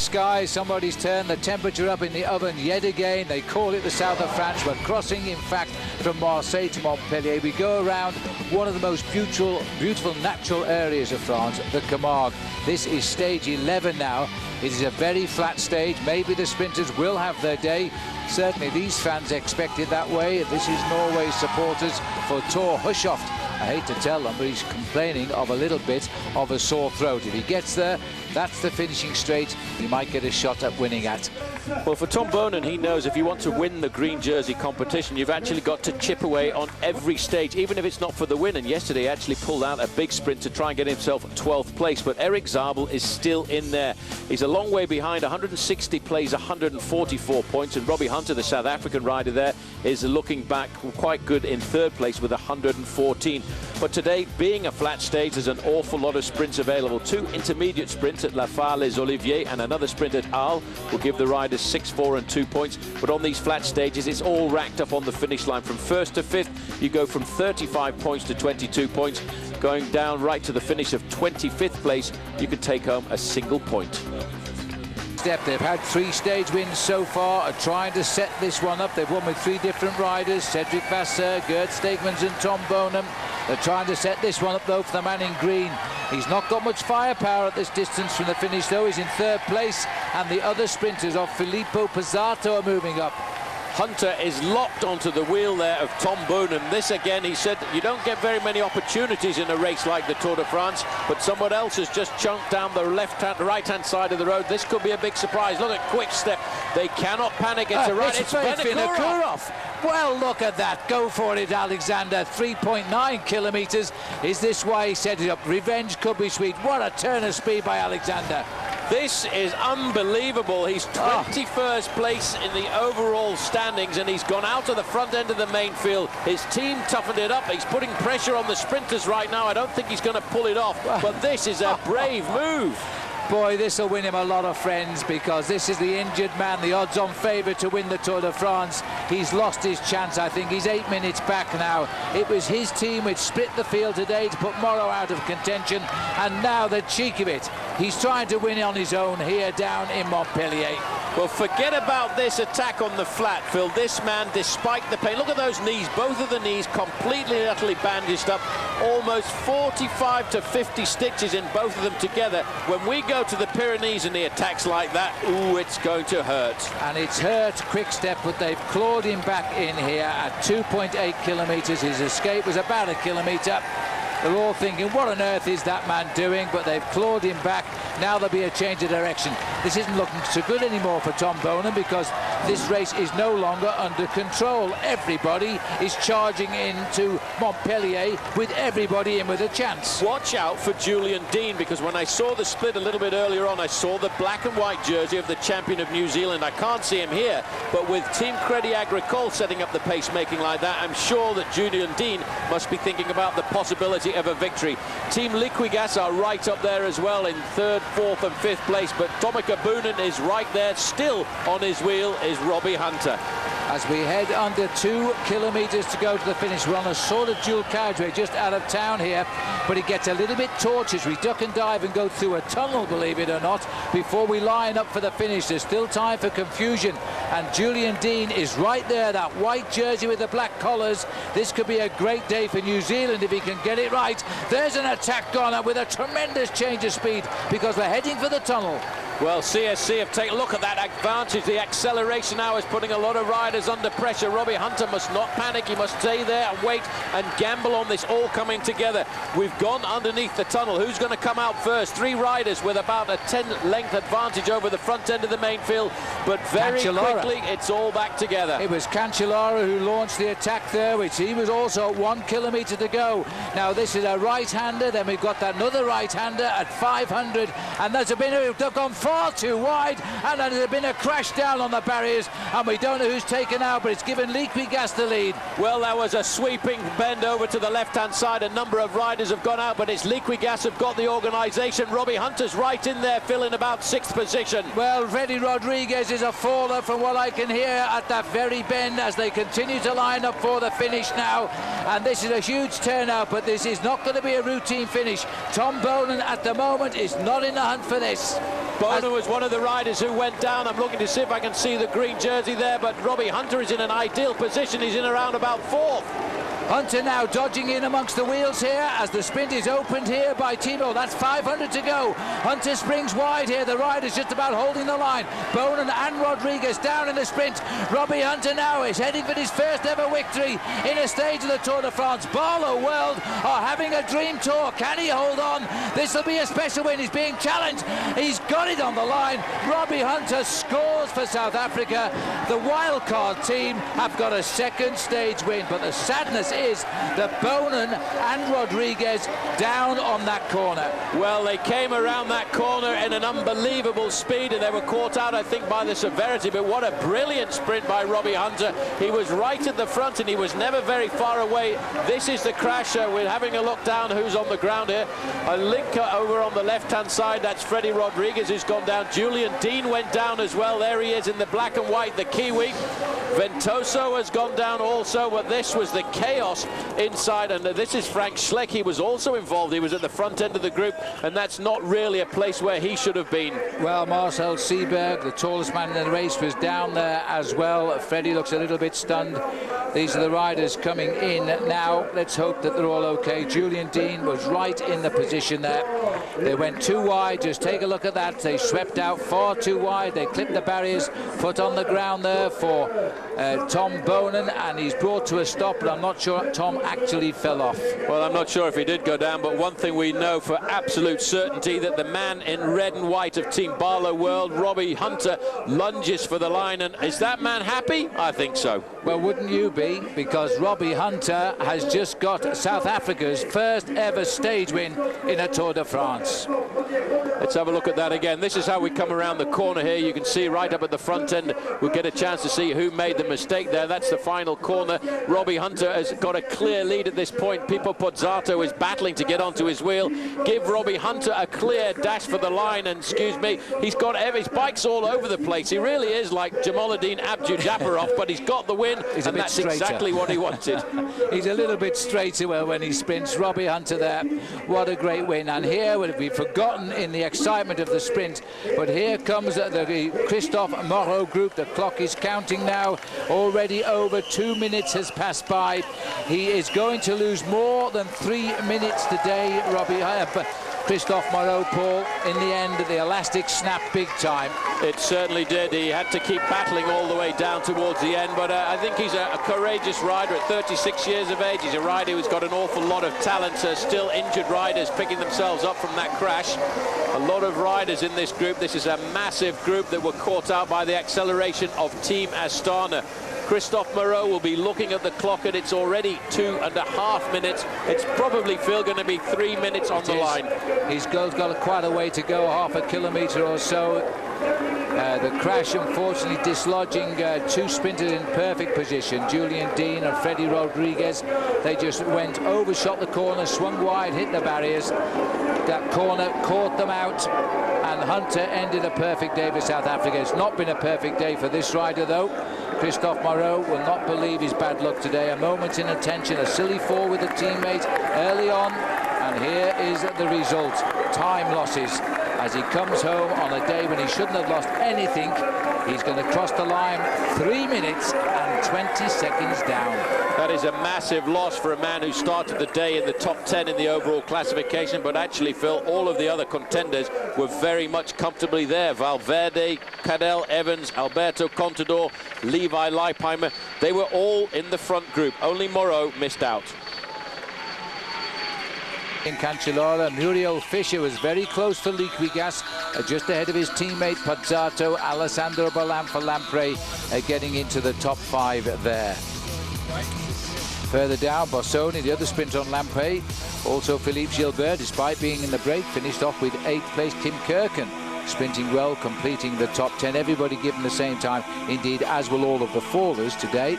sky, somebody's turned the temperature up in the oven yet again. They call it the south of France. We're crossing, in fact, from Marseille to Montpellier. We go around one of the most beautiful natural areas of France, the Camargue. This is stage 11 now. It is a very flat stage. Maybe the sprinters will have their day. Certainly these fans expect it that way. This is Norway's supporters for Thor Hushovd. I hate to tell them, but he's complaining of a little bit of a sore throat. If he gets there, that's the finishing straight he might get a shot at winning at. Well, for Tom Boonen, he knows if you want to win the green jersey competition, you've actually got to chip away on every stage, even if it's not for the win. And yesterday he actually pulled out a big sprint to try and get himself 12th place. But Erik Zabel is still in there. He's a long way behind. 160 plays, 144 points. And Robbie Hunter, the South African rider there, is looking back quite good in third place with 114. But today, being a flat stage, there's an awful lot of sprints available. 2 intermediate sprints at La Phare-les-Oliviers and another sprint at Arles will give the riders 6, 4 and 2 points. But on these flat stages, it's all racked up on the finish line. From 1st to 5th, you go from 35 points to 22 points. Going down right to the finish of 25th place, you can take home a single point. They've had 3 stage wins so far, are trying to set this one up. They've won with 3 different riders, Cedric Vasseur, Gert Steegmans and Tom Boonen. They're trying to set this one up though for the man in green. He's not got much firepower at this distance from the finish though. He's in 3rd place, and the other sprinters of Filippo Pozzato are moving up. Hunter is locked onto the wheel there of Tom Boonen. This again, he said, you don't get very many opportunities in a race like the Tour de France, but someone else has just chunked down the right-hand side of the road. This could be a big surprise. Look at Quick Step. They cannot panic. It's a right. It's Vinokourov. Well, look at that. Go for it, Alexander. 3.9 kilometers. Is this why he set it up? Revenge could be sweet. What a turn of speed by Alexander. This is unbelievable. He's 21st place in the overall standings, and he's gone out of the front end of the main field. His team toughened it up. He's putting pressure on the sprinters right now. I don't think he's going to pull it off, but this is a brave move. Boy, this will win him a lot of friends, because this is the injured man, the odds-on favourite to win the Tour de France. He's lost his chance, I think. He's 8 minutes back now. It was his team which split the field today to put Morrow out of contention, and now the cheek of it. He's trying to win on his own here down in Montpellier. Well, forget about this attack on the flat, Phil. This man, despite the pain, look at those knees, both of the knees completely and utterly bandaged up, almost 45 to 50 stitches in both of them together. When we go to the Pyrenees and he attacks like that, ooh, it's going to hurt. And it's hurt Quick Step, but they've clawed him back in here at 2.8 kilometres. His escape was about a kilometre. They're all thinking, what on earth is that man doing? But they've clawed him back. Now there'll be a change of direction. This isn't looking so good anymore for Tom Boonen, because this race is no longer under control. Everybody is charging into Montpellier with everybody in with a chance. Watch out for Julian Dean, because when I saw the split a little bit earlier on, I saw the black and white jersey of the champion of New Zealand. I can't see him here, but with Team Crédit Agricole setting up the pacemaking like that, I'm sure that Julian Dean must be thinking about the possibility of a victory. Team Liquigas are right up there as well in 3rd, 4th and 5th place, but Tommeke Boonen is right there. Still on his wheel is Robbie Hunter. As we head under 2 kilometres to go to the finish, we're on a sort of dual carriageway just out of town here, but it gets a little bit tortuous. We duck and dive and go through a tunnel, believe it or not, before we line up for the finish. There's still time for confusion, and Julian Dean is right there, that white jersey with the black collars. This could be a great day for New Zealand if he can get it right. There's an attack gone up with a tremendous change of speed, because we're heading for the tunnel. Well, CSC have taken a look at that advantage. The acceleration now is putting a lot of riders under pressure. Robbie Hunter must not panic. He must stay there and wait and gamble on this all coming together. We've gone underneath the tunnel. Who's going to come out first? 3 riders with about a 10-length advantage over the front end of the main field, but very quickly it's all back together. It was Cancellara who launched the attack there, which he was also 1 kilometre to go. Now this is a right-hander, then we've got another right-hander at 500, and there's been gone far too wide, and there's been a crash down on the barriers, and we don't know who's taken out, but it's given Liquigas the lead. Well, that was a sweeping bend over to the left-hand side. A number of riders have gone out, but it's Liquigas have got the organisation. Robbie Hunter's right in there, Phil, in about 6th position. Well, Freddy Rodriguez is a faller from what I can hear at that very bend as they continue to line up for the finish now, and this is a huge turnout, but this is not going to be a routine finish. Tom Boonen at the moment is not in the hunt for this. Bonin was one of the riders who went down. I'm looking to see if I can see the green jersey there, but Robbie Hunter is in an ideal position. He's in around about 4th. Hunter now dodging in amongst the wheels here as the sprint is opened here by Timo. That's 500 to go. Hunter springs wide here. The rider's just about holding the line. Bonin and Rodriguez down in the sprint. Robbie Hunter now is heading for his first ever victory in a stage of the Tour de France. Barlow World are having a dream tour. Can he hold on? This will be a special win. He's being challenged. He's got it on the line. Robbie Hunter scores for South Africa. The wildcard team have got a second stage win, but the sadness is that Bonin and Rodriguez down on that corner. Well, they came around that corner in an unbelievable speed, and they were caught out, I think, by the severity. But what a brilliant sprint by Robbie Hunter. He was right at the front, and he was never very far away. This is the crash. We're having a look down who's on the ground here. A linker over on the left-hand side. That's Freddie Rodriguez, who's gone down. Julian Dean went down as well. There he is in the black and white, the Kiwi. Ventoso has gone down also, but this was the chaos inside, and this is Frank Schleck. He was also involved. He was at the front end of the group, and that's not really a place where he should have been. Well, Marcel Seberg, the tallest man in the race, was down there as well. Freddie looks a little bit stunned. These are the riders coming in now. Let's hope that they're all okay. Julian Dean was right in the position there. They went too wide. Just take a look at that. They swept out far too wide. They clipped the barriers. Foot on the ground there for Tom Bonin, and he's brought to a stop, but I'm not sure Tom actually fell off. Well, I'm not sure if he did go down, but one thing we know for absolute certainty, that the man in red and white of Team Barlow World, Robbie Hunter, lunges for the line. And is that man happy? I think so. Well, wouldn't you be? Because Robbie Hunter has just got South Africa's first ever stage win in a Tour de France. Let's have a look at that again. This is how we come around the corner here. You can see right up at the front end, we'll get a chance to see who made the mistake there. That's the final corner. Robbie Hunter has got a clear lead at this point. Pippo Pozzato is battling to get onto his wheel. Give Robbie Hunter a clear dash for the line, and excuse me, he's got his bikes all over the place. He really is like Jamaluddin Abdul-Jabbarov, but he's got the win, and that's exactly what he wanted. He's a little bit straighter when he sprints. Robbie Hunter there, what a great win. And here would be forgotten in the excitement of the sprint, but here comes the Christophe Moreau group. The clock is counting now. Already over 2 minutes has passed by. He is going to lose more than 3 minutes today, Christophe Moreau, Paul. In the end, the elastic snapped big time. It certainly did. He had to keep battling all the way down towards the end, but I think he's a courageous rider at 36 years of age. He's a rider who's got an awful lot of talent. Still injured riders picking themselves up from that crash. A lot of riders in this group. This is a massive group that were caught out by the acceleration of Team Astana. Christophe Moreau will be looking at the clock, and it's already 2.5 minutes. It's probably, Phil, going to be 3 minutes on the line. He's got quite a way to go, half a kilometre or so. The crash, unfortunately, dislodging two sprinters in perfect position, Julian Dean and Freddie Rodriguez. They just went, overshot the corner, swung wide, hit the barriers. That corner caught them out, and Hunter ended a perfect day for South Africa. It's not been a perfect day for this rider, though. Christophe Moreau will not believe his bad luck today. A moment in attention, a silly fall with a teammate early on, and here is the result. Time losses as he comes home on a day when he shouldn't have lost anything. He's going to cross the line 3 minutes and 20 seconds down. That is a massive loss for a man who started the day in the top 10 in the overall classification, but actually, Phil, all of the other contenders were very much comfortably there. Valverde, Cadel Evans, Alberto Contador, Levi Leipheimer, they were all in the front group. Only Moreau missed out. In Cancellara, Muriel Fischer was very close to Liquigas, just ahead of his teammate Pozzato. Alessandro Ballan for Lampre getting into the top 5 there. Further down, Bossoni, the other sprinter on Lampre. Also Philippe Gilbert, despite being in the break, finished off with 8th place. Tim Kirken sprinting well, completing the top 10. Everybody given the same time, indeed, as will all of the fallers today.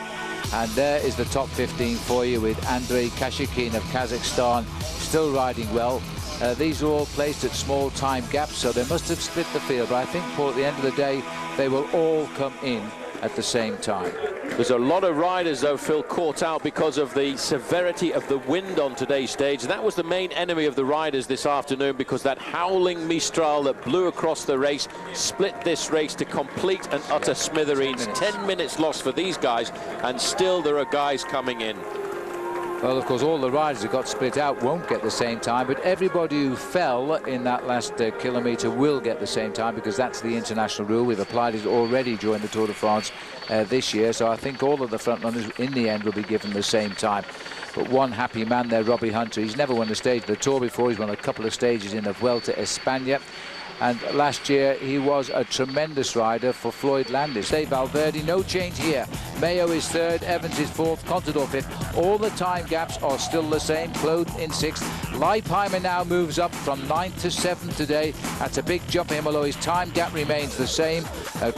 And there is the top 15 for you, with Andrei Kashikin of Kazakhstan still riding well. These are all placed at small time gaps, so they must have split the field. But I think, Paul, at the end of the day, they will all come in at the same time. There's a lot of riders, though, Phil, caught out because of the severity of the wind on today's stage. That was the main enemy of the riders this afternoon, because that howling Mistral that blew across the race split this race to complete and utter smithereens. 10 minutes lost for these guys, and still there are guys coming in. Well, of course, all the riders who got split out won't get the same time, but everybody who fell in that last kilometre will get the same time, because that's the international rule. We've applied it already during the Tour de France this year, so I think all of the front runners in the end will be given the same time. But one happy man there, Robbie Hunter. He's never won a stage of the Tour before. He's won a couple of stages in the Vuelta a España. And last year he was a tremendous rider for Floyd Landis. Say Valverde, no change here. Mayo is third, Evans is fourth, Contador fifth. All the time gaps are still the same. Claude in sixth. Leipheimer now moves up from 9th to 7th today. That's a big jump for him, although his time gap remains the same.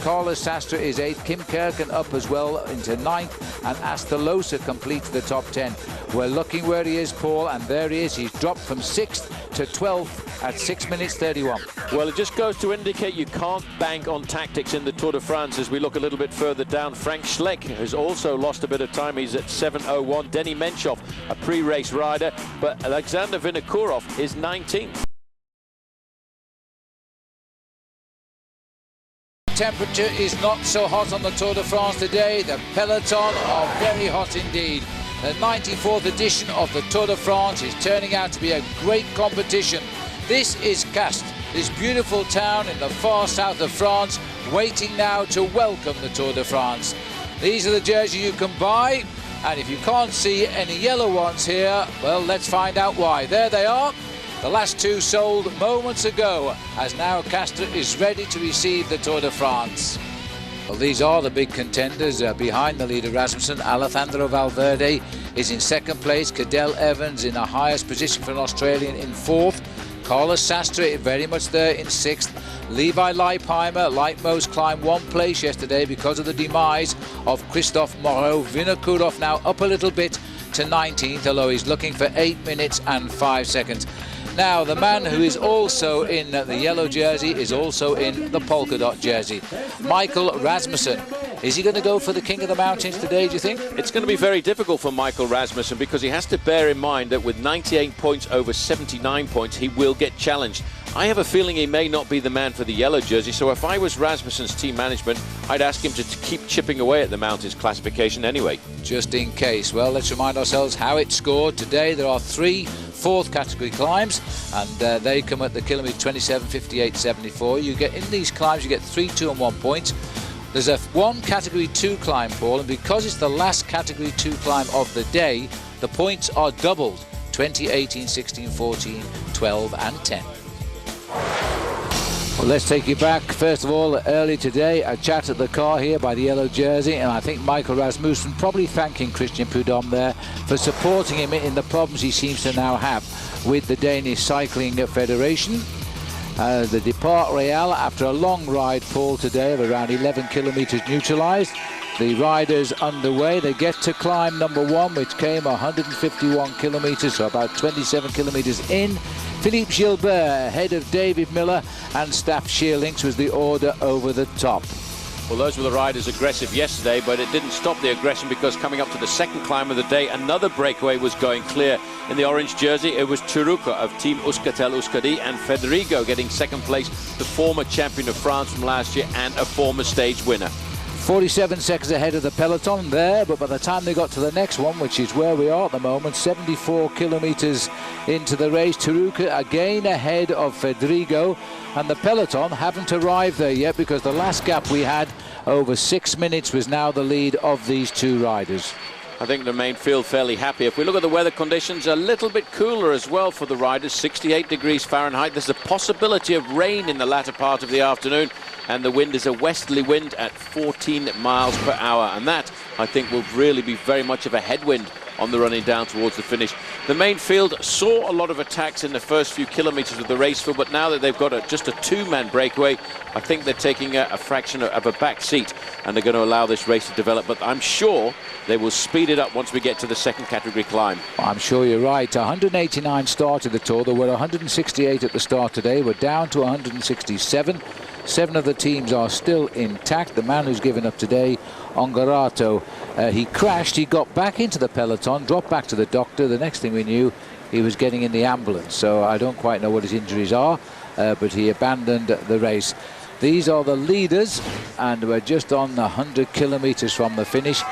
Carlos Sastre is 8th. Kim Kirken up as well into 9th. And Astolosa completes the top 10. We're looking where he is, Paul, and there he is. He's dropped from 6th to 12th at 6 minutes 31. Well, it just goes to indicate you can't bank on tactics in the Tour de France. As we look a little bit further down, Frank Schleck has also lost a bit of time. He's at 7:01. Denny Menchov, a pre-race rider, but Alexander Vinokourov is 19th. Temperature is not so hot on the Tour de France today. The peloton are very hot indeed. The 94th edition of the Tour de France is turning out to be a great competition. This is Castres, this beautiful town in the far south of France, waiting now to welcome the Tour de France. These are the jerseys you can buy, and if you can't see any yellow ones here, well, let's find out why. There they are. The last two sold moments ago, as now Castres is ready to receive the Tour de France. Well, these are the big contenders behind the leader Rasmussen. Alejandro Valverde is in second place. Cadel Evans in the highest position for an Australian in fourth. Carlos Sastre very much there in sixth. Levi Leipheimer, like most, climbed one place yesterday because of the demise of Christophe Moreau. Vinokourov now up a little bit to 19th, although he's looking for 8 minutes and 5 seconds. Now, the man who is also in the yellow jersey is also in the polka dot jersey. Michael Rasmussen. Is he going to go for the King of the Mountains today, do you think? It's going to be very difficult for Michael Rasmussen, because he has to bear in mind that with 98 points over 79 points, he will get challenged. I have a feeling he may not be the man for the yellow jersey, so if I was Rasmussen's team management, I'd ask him to keep chipping away at the Mountains classification anyway. Just in case. Well, let's remind ourselves how it scored today. There are 3 fourth category climbs, and they come at the kilometre 27, 58, 74. You get in these climbs, you get 3, 2 and 1 points. There's a 1 category 2 climb, Paul, and because it's the last category 2 climb of the day, the points are doubled: 20, 18, 16, 14, 12 and 10. Well, let's take you back. First of all, early today, a chat at the car here by the yellow jersey, and I think Michael Rasmussen probably thanking Christian Prudhomme there for supporting him in the problems he seems to now have with the Danish Cycling Federation. The Départ Royal, after a long ride, Paul, today of around 11 kilometres neutralised. The riders underway. They get to climb number 1, which came 151 kilometres, so about 27 kilometres in. Philippe Gilbert ahead of David Miller, and Staff Shearlinks was the order over the top. Well, those were the riders aggressive yesterday, but it didn't stop the aggression, because coming up to the second climb of the day, another breakaway was going clear. In the orange jersey, it was Chiruka of Team Euskaltel-Euskadi, and Federico getting second place, the former champion of France from last year and a former stage winner. 47 seconds ahead of the peloton there, but by the time they got to the next one, which is where we are at the moment, 74 kilometres into the race, Chiruka again ahead of Federico, and the peloton haven't arrived there yet, because the last gap we had over 6 minutes was now the lead of these two riders. I think the main field fairly happy. If we look at the weather conditions, a little bit cooler as well for the riders, 68 degrees Fahrenheit. There's a possibility of rain in the latter part of the afternoon, and the wind is a westerly wind at 14 miles per hour, and that, I think, will really be very much of a headwind on the running down towards the finish. The main field saw a lot of attacks in the first few kilometres of the race field, but now that they've got just a 2-man breakaway, I think they're taking a fraction of a back seat, and they're going to allow this race to develop. But I'm sure they will speed it up once we get to the second category climb. I'm sure you're right. 189 started the Tour. There were 168 at the start today. We're down to 167. 7 of the teams are still intact. The man who's given up today, Ongarato, he crashed. He got back into the peloton, dropped back to the doctor. The next thing we knew, he was getting in the ambulance. So I don't quite know what his injuries are, but he abandoned the race. These are the leaders, and we're just on 100 kilometers from the finish.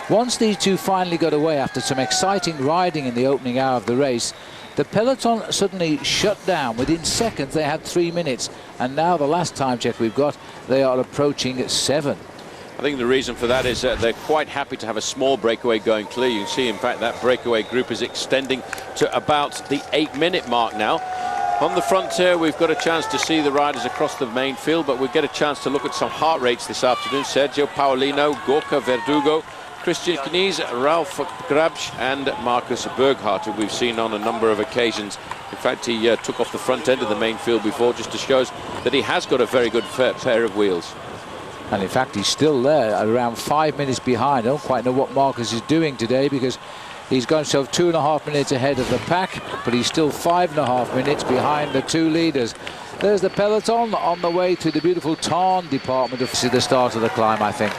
Once these two finally got away after some exciting riding in the opening hour of the race, the peloton suddenly shut down. Within seconds they had 3 minutes, and now the last time check we've got, they are approaching 7. I think the reason for that is that they're quite happy to have a small breakaway going clear. You can see, in fact, that breakaway group is extending to about the 8-minute mark now. On the front here, we've got a chance to see the riders across the main field, but we get a chance to look at some heart rates this afternoon. Sergio Paolino, Gorka Verdugo, Christian Knies, Ralf Grabsch and Marcus Berghardt, who we've seen on a number of occasions. In fact, he took off the front end of the main field before, just to show us that he has got a very good pair of wheels. And in fact, he's still there, around 5 minutes behind. I don't quite know what Marcus is doing today, because he's got himself 2.5 minutes ahead of the pack, but he's still 5.5 minutes behind the two leaders. There's the peloton on the way to the beautiful Tarn department. This is the start of the climb, I think.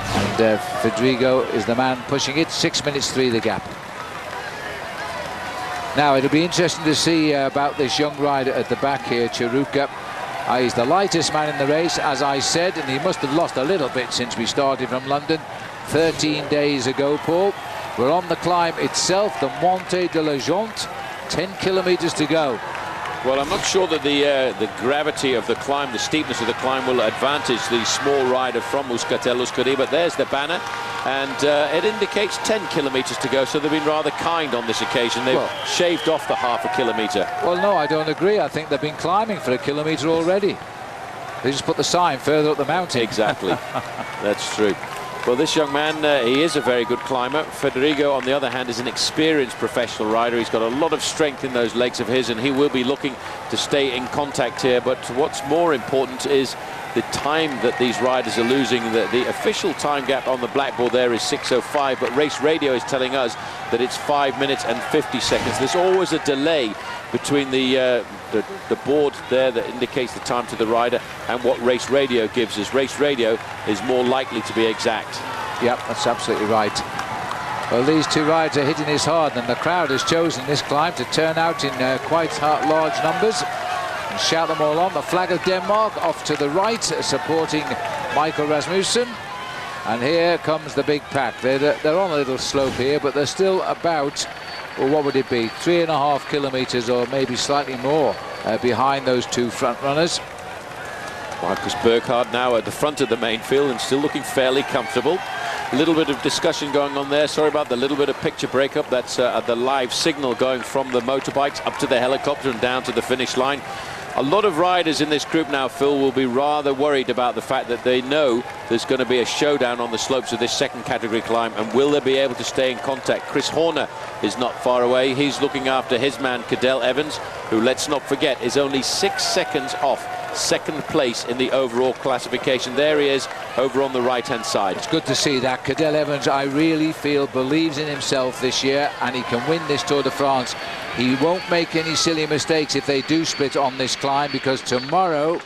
And Fedrigo is the man pushing it. 6 minutes 3 the gap. Now it'll be interesting to see about this young rider at the back here, Chiruka. He's the lightest man in the race, as I said, and he must have lost a little bit since we started from London 13 days ago, Paul. We're on the climb itself, the Monte de la Jonte, 10 kilometers to go. Well, I'm not sure that the gravity of the climb, the steepness of the climb, will advantage the small rider from Euskaltel-Euskadi, but there's the banner, and it indicates 10 kilometers to go, so they've been rather kind on this occasion. They've shaved off the half a kilometer. Well, no, I don't agree. I think they've been climbing for a kilometer already. They just put the sign further up the mountain. Exactly. That's true. Well, this young man, he is a very good climber. Fedrigo, on the other hand, is an experienced professional rider. He's got a lot of strength in those legs of his, and he will be looking to stay in contact here. But what's more important is the time that these riders are losing. The official time gap on the blackboard there is 6:05, but Race Radio is telling us that it's 5 minutes and 50 seconds. There's always a delay between the board there that indicates the time to the rider and what Race Radio gives us. Race Radio is more likely to be exact. Yep, that's absolutely right. Well, these two riders are hitting this hard, and the crowd has chosen this climb to turn out in quite large numbers and shout them all on. The flag of Denmark off to the right, supporting Michael Rasmussen. And here comes the big pack. They're on a little slope here, but they're still about, well, what would it be, 3.5 kilometers or maybe slightly more behind those two front runners. Marcus Berghardt now at the front of the main field and still looking fairly comfortable. A little bit of discussion going on there. Sorry about the little bit of picture breakup. That's the live signal going from the motorbikes up to the helicopter and down to the finish line. A lot of riders in this group now, Phil, will be rather worried about the fact that they know there's going to be a showdown on the slopes of this second category climb, and will they be able to stay in contact? Chris Horner is not far away. He's looking after his man Cadel Evans, who, let's not forget, is only 6 seconds off second place in the overall classification. There he is over on the right-hand side. It's good to see that. Cadel Evans, I really feel, believes in himself this year, and he can win this Tour de France. He won't make any silly mistakes if they do split on this climb, because tomorrow,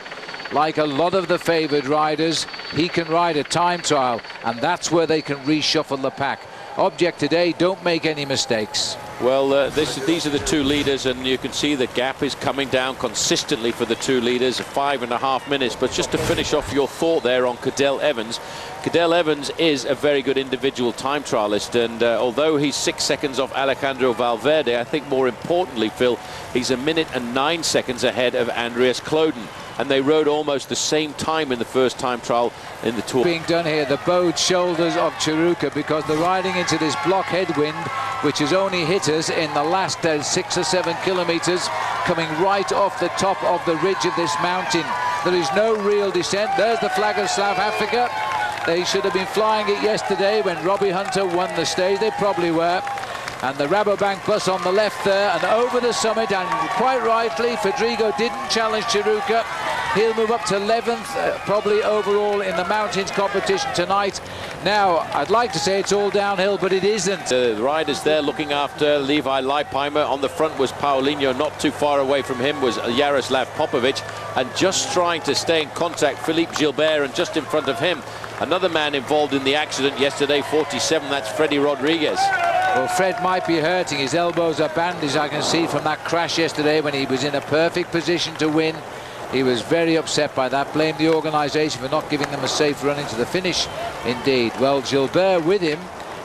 like a lot of the favoured riders, he can ride a time trial, and that's where they can reshuffle the pack. Object today, don't make any mistakes. Well, these are the two leaders, and you can see the gap is coming down consistently for the two leaders, 5.5 minutes. But just to finish off your thought there on Cadel Evans, Cadel Evans is a very good individual time trialist, and although he's 6 seconds off Alejandro Valverde, I think more importantly, Phil, he's 1 minute and 9 seconds ahead of Andreas Kloden. And they rode almost the same time in the first time trial in the Tour. Being done here, the bowed shoulders of Chiruka, because they're riding into this block headwind, which has only hit us in the last 6 or 7 kilometers, coming right off the top of the ridge of this mountain. There is no real descent. There's the flag of South Africa. They should have been flying it yesterday when Robbie Hunter won the stage. They probably were. And the Rabobank bus on the left there, and over the summit, and quite rightly, Fedrigo didn't challenge Chiruka. He'll move up to 11th, probably overall in the mountains competition tonight. Now, I'd like to say it's all downhill, but it isn't. The riders there looking after Levi Leipheimer. On the front was Paulinho. Not too far away from him was Jaroslav Popovic. And just trying to stay in contact, Philippe Gilbert, and just in front of him, another man involved in the accident yesterday, 47, that's Freddy Rodriguez. Well, Fred might be hurting. His elbows are bandaged, I can see, from that crash yesterday when he was in a perfect position to win. He was very upset by that, blamed the organisation for not giving them a safe run into the finish, indeed. Well, Gilbert with him.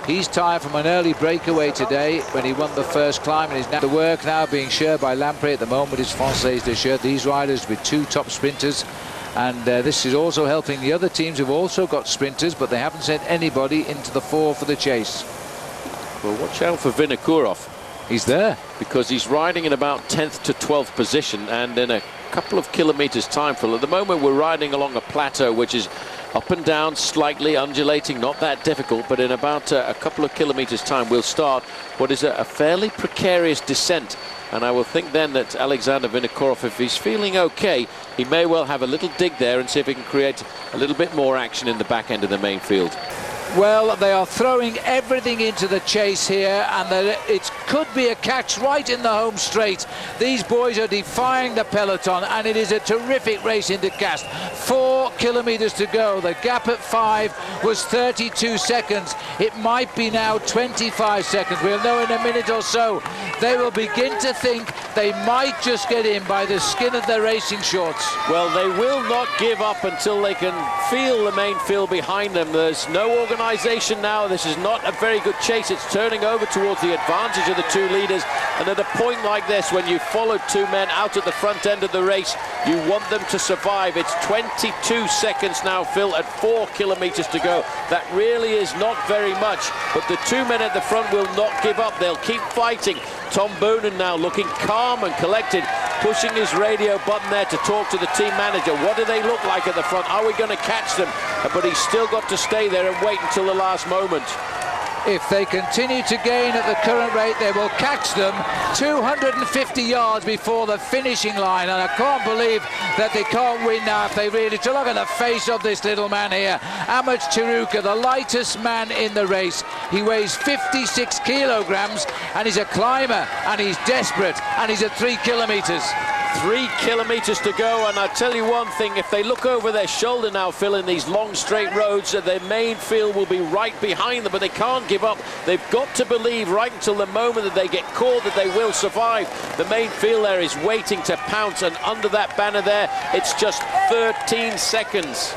He's tired from an early breakaway today when he won the first climb, and is now the work now being shared by Lampre at the moment is Française des Jeux. These riders with two top sprinters, and this is also helping the other teams who've also got sprinters, but they haven't sent anybody into the four for the chase. Well, watch out for Vinokourov. He's there because he's riding in about 10th to 12th position, and in a couple of kilometers time, Phil. At the moment we're riding along a plateau which is up and down, slightly undulating, not that difficult, but in about a couple of kilometers time we'll start what is a fairly precarious descent, and I will think then that Alexander Vinokourov, if he's feeling okay, he may well have a little dig there and see if he can create a little bit more action in the back end of the main field. Well, they are throwing everything into the chase here, and it could be a catch right in the home straight. These boys are defying the peloton, and it is a terrific race into Castres. 4 kilometers to go. The gap at 5 was 32 seconds. It might be now 25 seconds. We'll know in a minute or so. They will begin to think they might just get in by the skin of their racing shorts. Well, they will not give up until they can feel the main field behind them. There's no organisation now. This is not a very good chase. It's turning over towards the advantage of the two leaders, and at a point like this, when you follow two men out at the front end of the race, you want them to survive. It's 22 seconds now, Phil, at 4 kilometers to go. That really is not very much, but the two men at the front will not give up. They'll keep fighting. Tom Boonen now looking calm and collected, pushing his radio button there to talk to the team manager. What do they look like at the front? Are we going to catch them? But he's still got to stay there and wait until the last moment. If they continue to gain at the current rate, they will catch them 250 yards before the finishing line, and I can't believe that they can't win now if they really to look at the face of this little man here. Amach Chiruka, the lightest man in the race. He weighs 56 kilograms, and he's a climber, and he's desperate, and he's at 3 kilometers. 3 kilometers to go, and I'll tell you one thing, if they look over their shoulder now, Phil, in these long straight roads, their main field will be right behind them, but they can't give up. They've got to believe right until the moment that they get caught that they will survive. The main field there is waiting to pounce, and under that banner there, it's just 13 seconds.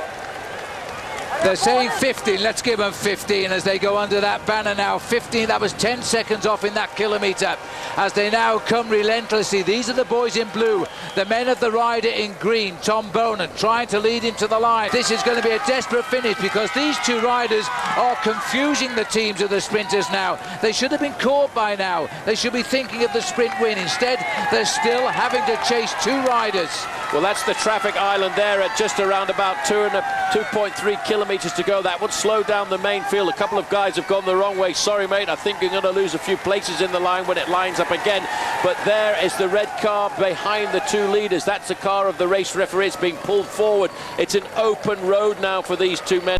They're saying 15, let's give them 15 as they go under that banner now. 15, that was 10 seconds off in that kilometre. As they now come relentlessly, these are the boys in blue, the men of the rider in green, Tom Boonen, trying to lead into the line. This is going to be a desperate finish because these two riders are confusing the teams of the sprinters now. They should have been caught by now. They should be thinking of the sprint win. Instead, they're still having to chase two riders. Well, that's the traffic island there at just around about 2.3 kilometers to go. That would slow down the main field. A couple of guys have gone the wrong way. Sorry, mate, I think you're going to lose a few places in the line when it lines up again. But there is the red car behind the two leaders. That's the car of the race referee. It's being pulled forward. It's an open road now for these two men.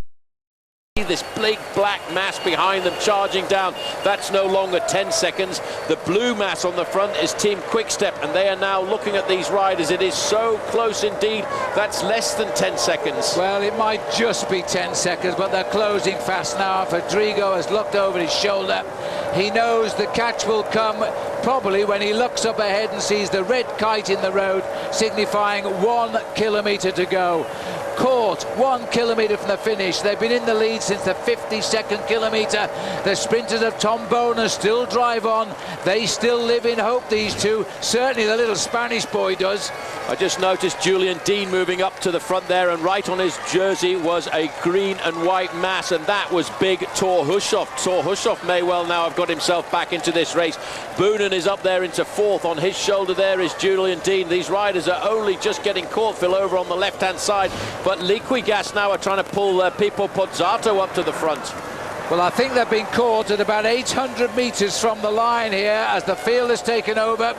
This big black mass behind them charging down. That's no longer 10 seconds. The blue mass on the front is Team Quickstep, and they are now looking at these riders. It is so close indeed. That's less than 10 seconds. Well, it might just be 10 seconds, but they're closing fast now. Rodrigo has looked over his shoulder. He knows the catch will come probably when he looks up ahead and sees the red kite in the road, signifying 1 kilometer to go. Caught 1 kilometer from the finish. They've been in the lead since the 52nd kilometer. The sprinters of Tom Boonen still drive on. They still live in hope, these two. Certainly the little Spanish boy does. I just noticed Julian Dean moving up to the front there, and right on his jersey was a green and white mass, and that was big Thor Hushoff. Thor Hushoff may well now have got himself back into this race. Boonen is up there into 4th. On his shoulder there is Julian Dean. These riders are only just getting caught, Phil, over on the left-hand side. But Liquigas now are trying to pull Pipo Pozzato up to the front. Well, I think they've been caught at about 800 meters from the line here as the field has taken over.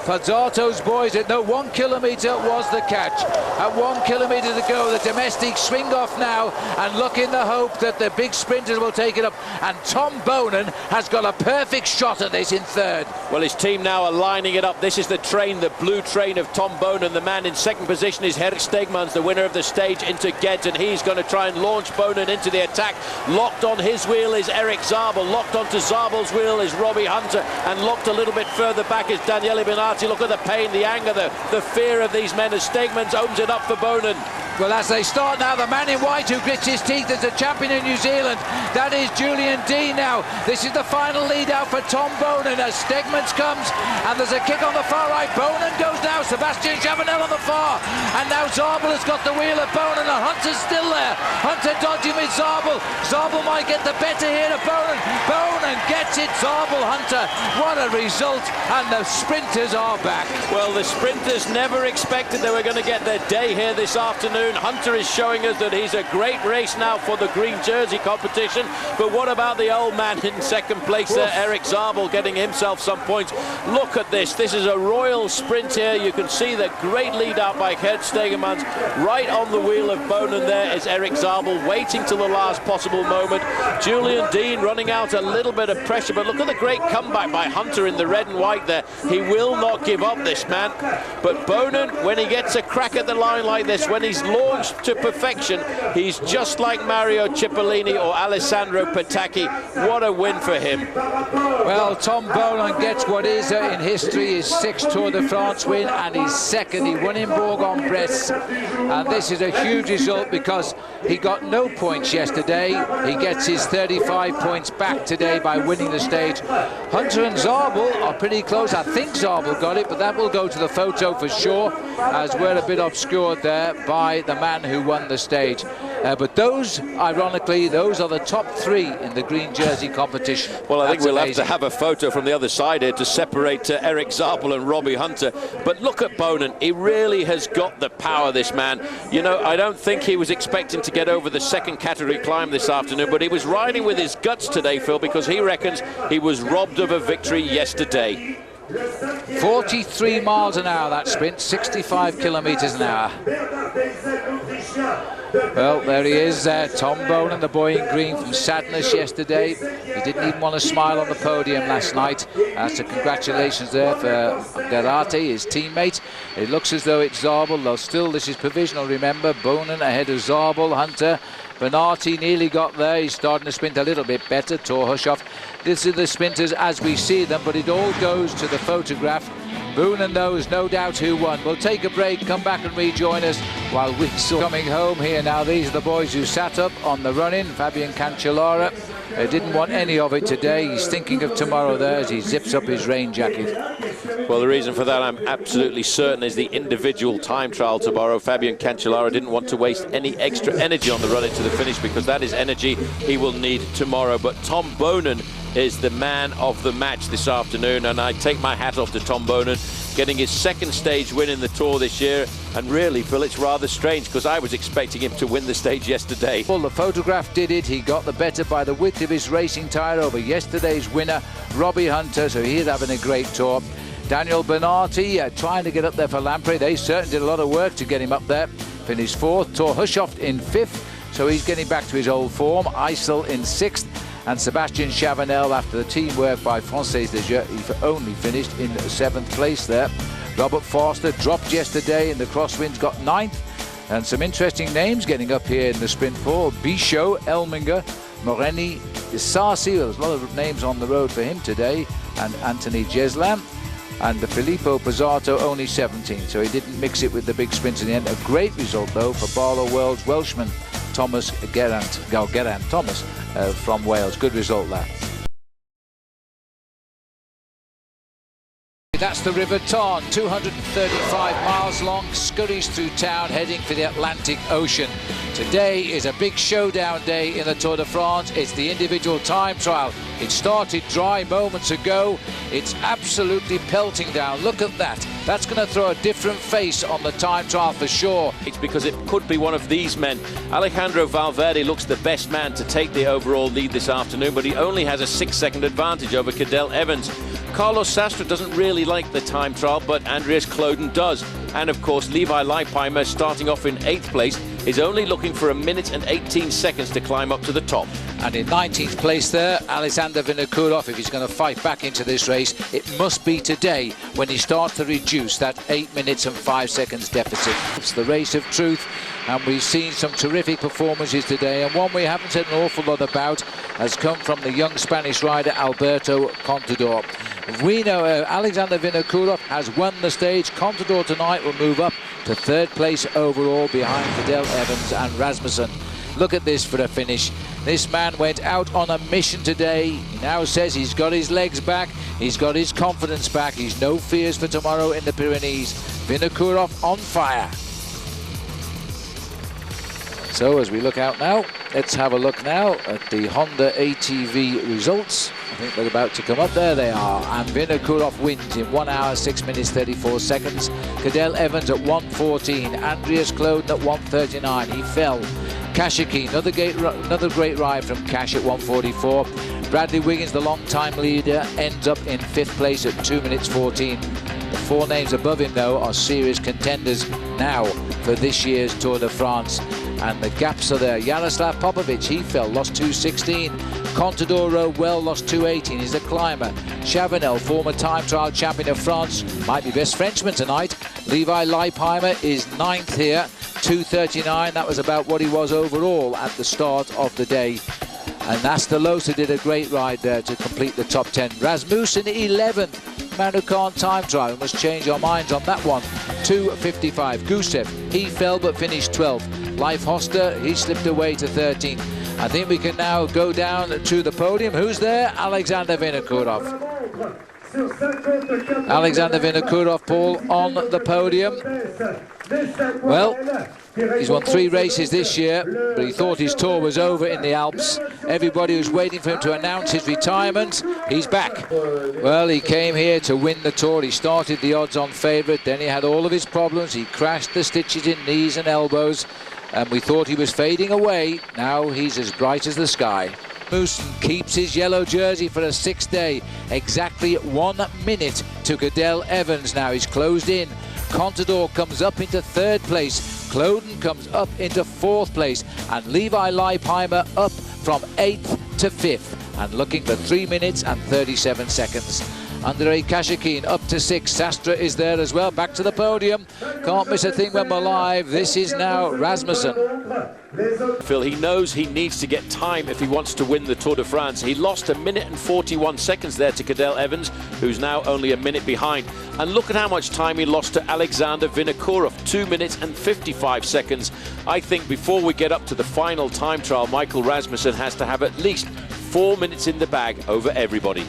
Pozzato's boys, at 1 kilometre was the catch. At 1 kilometre to go, the domestics swing off now and look in the hope that the big sprinters will take it up. And Tom Bonan has got a perfect shot at this in third. Well, his team now are lining it up. This is the train, the blue train of Tom Bonan. The man in second position is Gerrit Stegmans, the winner of the stage, into Geddes, and he's going to try and launch Bonan into the attack. Locked on his wheel is Erik Zabel. Locked onto Zabel's wheel is Robbie Hunter, and locked a little bit further back is Daniele Benatti. Look at the pain, the anger, the fear of these men as Stegmans opens it up for Bonan. Well, as they start now, the man in white who grits his teeth as a champion in New Zealand, that is Julian Dean now. This is the final lead out for Tom Bonan as Stegmans comes, and there's a kick on the far right. Bonan goes now, Sebastian Chavanel on the far, and now Zabel has got the wheel of Bonan, and Hunter's still there. Hunter dodging with Zabel. Zabel might get the better here of Bonan. Bonan gets it, Zabel, Hunter. What a result, and the sprinters are back. Well, the sprinters never expected they were going to get their day here this afternoon. Hunter is showing us that he's a great race now for the green jersey competition. But what about the old man in second place there, Erik Zabel, getting himself some points? Look at this. This is a royal sprint here. You can see the great lead out by Gerrit Stegmans. Right on the wheel of Bonan there is Erik Zabel, waiting till the last possible moment. Julian Dean running out a little bit of pressure, but look at the great comeback by Hunter in the red and white there. He will not give up, this man. But Bonan, when he gets a crack at the line like this, when he's launched to perfection, he's just like Mario Cipollini or Alessandro Petacchi. What a win for him. Well, Tom Bonan gets what is in history his 6th Tour de France win and his 2nd. He won in Bourg-en-Bresse, and this is a huge result because he got no points yesterday. He gets his 35 points back today by winning the stage. Hunter and Zabel are pretty close. I think Zabel got it, but that will go to the photo for sure, as we're a bit obscured there by the man who won the stage. But those, ironically, those are the top 3 in the green jersey competition. Well, I think we'll amazing. have to have a photo from the other side here to separate Erik Zabel and Robbie Hunter. But look at Bonan. He really has got the power, this man. You know, I don't think he was expecting to get over the second category climb this afternoon, but he was riding with his guts today, Phil, because he reckons he was robbed of a victory yesterday. 43 miles an hour that sprint, 65 kilometres an hour. Well, there he is, Tom Bonan, the boy in green from Sadness yesterday. He didn't even want to smile on the podium last night. So congratulations there for Garate, his teammate. It looks as though it's Zabel, though still this is provisional, remember. Bonan ahead of Zabel, Hunter. Benatti nearly got there. He's starting to sprint a little bit better. Thor Hushovd. This is the sprinters as we see them, but it all goes to the photograph. Bonan knows no doubt who won. We'll take a break, come back and rejoin us while we're still coming home here. Now, these are the boys who sat up on the run-in. Fabian Cancellara didn't want any of it today. He's thinking of tomorrow there as he zips up his rain jacket. Well, the reason for that, I'm absolutely certain, is the individual time trial tomorrow. Fabian Cancellara didn't want to waste any extra energy on the run into the finish because that is energy he will need tomorrow. But Tom Bonan is the man of the match this afternoon, and I take my hat off to Tom Bonan, getting his 2nd stage win in the Tour this year. And really, Phil, it's rather strange because I was expecting him to win the stage yesterday. Well, the photograph did it. He got the better by the width of his racing tyre over yesterday's winner, Robbie Hunter, so he's having a great tour. Daniel Benatti trying to get up there for Lampre. They certainly did a lot of work to get him up there. Finished 4th. Thor Hushovd in 5th, so he's getting back to his old form. Eisel in 6th. And Sebastian Chavanel, after the teamwork by Francis de Jeux, he only finished in 7th place there. Robert Forster dropped yesterday in the crosswinds, got 9th. And some interesting names getting up here in the sprint pool. Bichot, Elminger, Moreni, Isasi. There's a lot of names on the road for him today. And Anthony Jeslam. And the Filippo Pozzato only 17, so he didn't mix it with the big sprints in the end. A great result, though, for Barlow World's Welshman, Thomas Geraint Thomas from Wales. Good result there. That's the River Tarn, 235 miles long, scurries through town, heading for the Atlantic Ocean. Today is a big showdown day in the Tour de France. It's the individual time trial. It started dry moments ago. It's absolutely pelting down. Look at that. That's going to throw a different face on the time trial for sure. It's because it could be one of these men. Alejandro Valverde looks the best man to take the overall lead this afternoon, but he only has a 6-second advantage over Cadel Evans. Carlos Sastre doesn't really like the time trial, but Andreas Klöden does. And of course, Levi Leipheimer, starting off in 8th place, is only looking for 1 minute and 18 seconds to climb up to the top. And in 19th place there, Alexander Vinokurov, if he's going to fight back into this race, it must be today when he starts to reduce that 8 minutes and 5 seconds deficit. It's the race of truth, and we've seen some terrific performances today, and one we haven't said an awful lot about has come from the young Spanish rider Alberto Contador. We know Alexander Vinokurov has won the stage. Contador tonight will move up to 3rd place overall behind Cadel Evans and Rasmussen. Look at this for a finish. This man went out on a mission today. He now says he's got his legs back, he's got his confidence back, he's no fears for tomorrow in the Pyrenees. Vinokurov on fire. So as we look out now, let's have a look now at the Honda ATV results. I think they're about to come up. There they are. And Vinokurov wins in 1 hour, 6 minutes, 34 seconds. Cadel Evans at 1:14. Andreas Klöden at 1:39. He fell. Kashikin, another great ride from Cash at 1:44. Bradley Wiggins, the long-time leader, ends up in 5th place at 2 minutes 14. The 4 names above him, though, are serious contenders now for this year's Tour de France. And the gaps are there. Jaroslav Popovic, he fell, lost 2:16. Contador rode well, lost 2:18. He's a climber. Chavanel, former time trial champion of France, might be best Frenchman tonight. Levi Leipheimer is 9th here, 2:39. That was about what he was overall at the start of the day. And Astalosa did a great ride there to complete the top 10. Rasmussen 11th. Man who can't time trial. We must change our minds on that one. 2:55. Gusev, he fell but finished 12th. Leif Hoster, he slipped away to 13th. I think we can now go down to the podium. Who's there? Alexander Vinokurov. Alexander Vinokurov, Paul, on the podium. Well, he's won 3 races this year, but he thought his tour was over in the Alps. Everybody was waiting for him to announce his retirement. He's back. Well, he came here to win the Tour. He started the odds-on favourite, then he had all of his problems. He crashed the stitches in knees and elbows, and we thought he was fading away. Now he's as bright as the sky. Rasmussen keeps his yellow jersey for a 6th day. Exactly 1 minute to Cadel Evans now. He's closed in. Contador comes up into 3rd place. Klöden comes up into 4th place. And Levi Leipheimer up from 8th to 5th. And looking for 3 minutes and 37 seconds. Andrei Kashikin up to 6th. Sastre is there as well. Back to the podium. Can't miss a thing when we're live. This is now Rasmussen. Phil, he knows he needs to get time if he wants to win the Tour de France. He lost 1 minute and 41 seconds there to Cadel Evans, who's now only a minute behind. And look at how much time he lost to Alexander Vinokurov, 2 minutes and 55 seconds. I think before we get up to the final time trial, Michael Rasmussen has to have at least 4 minutes in the bag over everybody.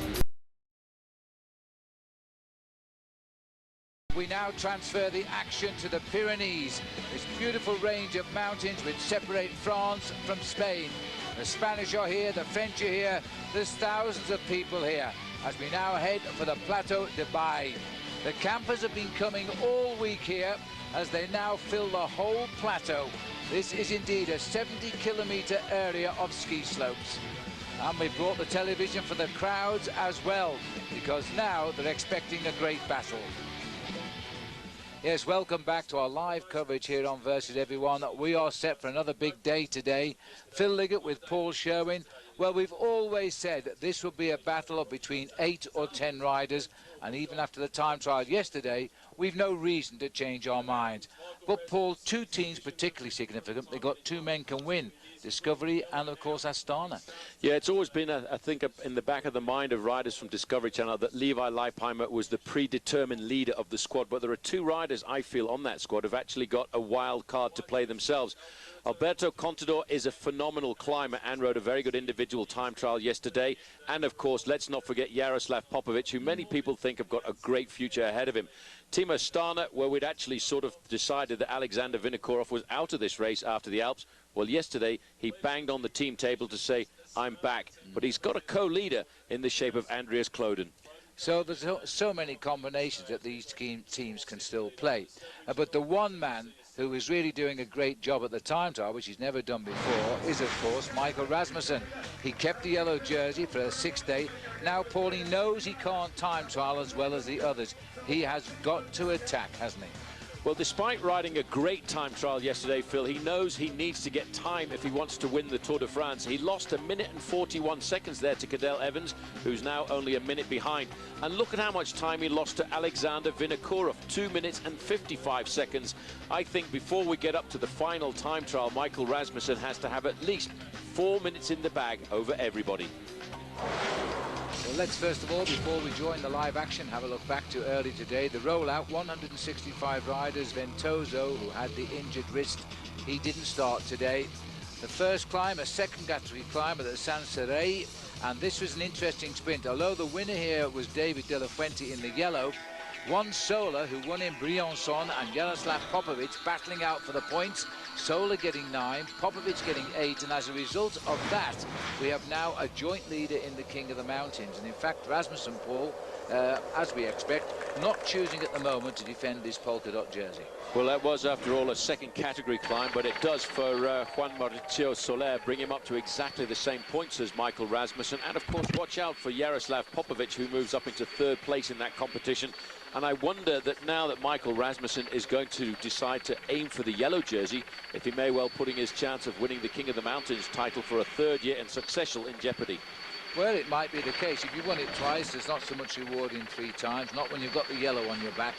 We now transfer the action to the Pyrenees, this beautiful range of mountains which separate France from Spain. The Spanish are here, the French are here, there's thousands of people here as we now head for the Plateau de Baille. The campers have been coming all week here as they now fill the whole plateau. This is indeed a 70-kilometre area of ski slopes. And we brought the television for the crowds as well, because now they're expecting a great battle. Yes, welcome back to our live coverage here on Versus Everyone. We are set for another big day today. Phil Liggett with Paul Sherwin. Well, we've always said that this would be a battle of between 8 or 10 riders, and even after the time trial yesterday, we've no reason to change our minds. But Paul, 2 teams particularly significant. They've got 2 men can win. Discovery and of course Astana. Yeah, it's always been, I think, in the back of the mind of riders from Discovery Channel that Levi Leipheimer was the predetermined leader of the squad, but there are 2 riders I feel on that squad who've actually got a wild card to play themselves. Alberto Contador is a phenomenal climber and rode a very good individual time trial yesterday, and of course let's not forget Jaroslav Popovic, who many people think have got a great future ahead of him. Team Astana, where we'd actually sort of decided that Alexander Vinokurov was out of this race after the Alps. Well, yesterday he banged on the team table to say, I'm back. But he's got a co-leader in the shape of Andreas Klöden. So there's so many combinations that these teams can still play. But the one man who is really doing a great job at the time trial, which he's never done before, is of course Michael Rasmussen. He kept the yellow jersey for a 6th day. Now Paulie knows he can't time trial as well as the others. He has got to attack, hasn't he? Well, despite riding a great time trial yesterday, Phil, he knows he needs to get time if he wants to win the Tour de France. He lost 1 minute and 41 seconds there to Cadel Evans, who's now only a minute behind. And look at how much time he lost to Alexander Vinokourov, 2 minutes and 55 seconds. I think before we get up to the final time trial, Michael Rasmussen has to have at least 4 minutes in the bag over everybody. Well, let's first of all, before we join the live action, have a look back to early today. The rollout, 165 riders. Ventoso, who had the injured wrist, he didn't start today. The first climb, a second category climb at the Saint-Céré, and this was an interesting sprint. Although the winner here was David De La Fuente in the yellow, Juan Soler, who won in Briançon, and Jaroslav Popovic battling out for the points. Soler getting 9, Popovic getting 8, and as a result of that, we have now a joint leader in the King of the Mountains. And in fact, Rasmussen, Paul, as we expect, not choosing at the moment to defend his polka dot jersey. Well, that was, after all, a second category climb, but it does for Juan Mauricio Soler bring him up to exactly the same points as Michael Rasmussen. And of course, watch out for Jaroslav Popovic, who moves up into 3rd place in that competition. And I wonder that now that Michael Rasmussen is going to decide to aim for the yellow jersey, if he may well putting his chance of winning the King of the Mountains title for a 3rd year in succession in jeopardy. Well, it might be the case. If you've won it twice, there's not so much reward in 3 times, not when you've got the yellow on your back.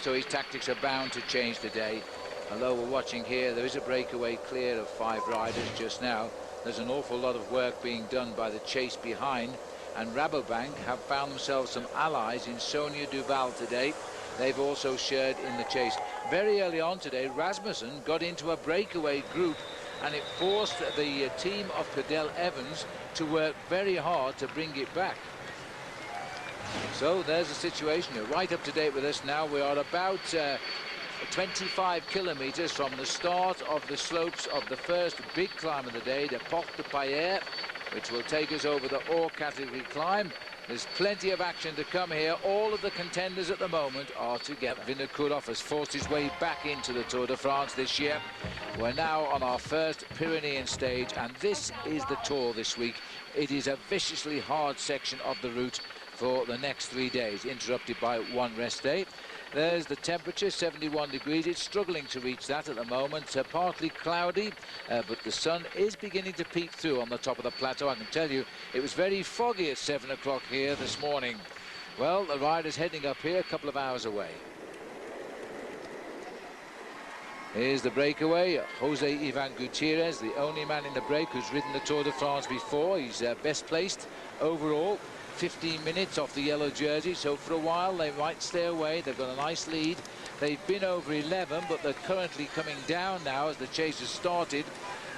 So his tactics are bound to change today. Although we're watching here, there is a breakaway clear of 5 riders just now. There's an awful lot of work being done by the chase behind, and Rabobank have found themselves some allies in Sonia Duval today. They've also shared in the chase. Very early on today, Rasmussen got into a breakaway group, and it forced the team of Cadel Evans to work very hard to bring it back. So there's the situation. You're right up to date with us now. We are about 25 kilometers from the start of the slopes of the first big climb of the day, the Porte de Paillere, which will take us over the hors category climb. There's plenty of action to come here. All of the contenders at the moment are together. Vinokourov has forced his way back into the Tour de France this year. We're now on our first Pyrenean stage, and this is the Tour this week. It is a viciously hard section of the route for the next 3 days, interrupted by 1 rest day. There's the temperature, 71 degrees. It's struggling to reach that at the moment. Partly cloudy, but the sun is beginning to peek through on the top of the plateau. I can tell you, it was very foggy at 7 o'clock here this morning. Well, the rider's heading up here a couple of hours away. Here's the breakaway, Jose Ivan Gutierrez, the only man in the break who's ridden the Tour de France before. He's best placed overall. 15 minutes off the yellow jersey, so for a while they might stay away. They've got a nice lead. They've been over 11, but they're currently coming down now as the chase has started,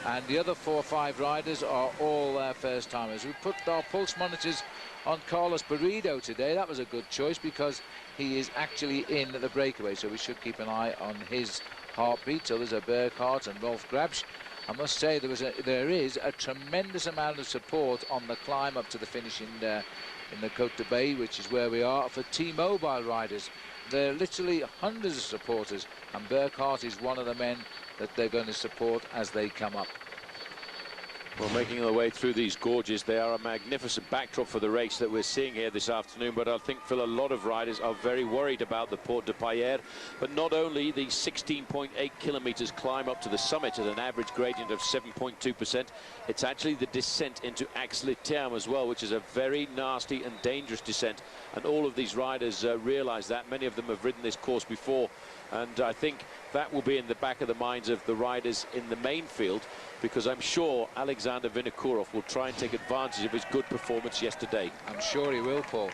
and the other 4 or 5 riders are all first timers. We put our pulse monitors on Carlos Berrido today. That was a good choice because he is actually in the breakaway, so we should keep an eye on his heartbeat. So there's a Burkhardt and Rolf Grabsch. I must say there is a tremendous amount of support on the climb up to the finish in the Côte de Bay, which is where we are, for T-Mobile riders. There are literally hundreds of supporters, and Burkhardt is one of the men that they're going to support as they come up. Well, making their way through these gorges, they are a magnificent backdrop for the race that we're seeing here this afternoon. But I think, Phil, a lot of riders are very worried about the Porte de Paillere. But not only the 16.8 kilometers climb up to the summit at an average gradient of 7.2%, it's actually the descent into Aix-les-Thermes as well, which is a very nasty and dangerous descent. And all of these riders realize that. Many of them have ridden this course before. And I think that will be in the back of the minds of the riders in the main field, because I'm sure Alexander Vinokourov will try and take advantage of his good performance yesterday. I'm sure he will, Paul.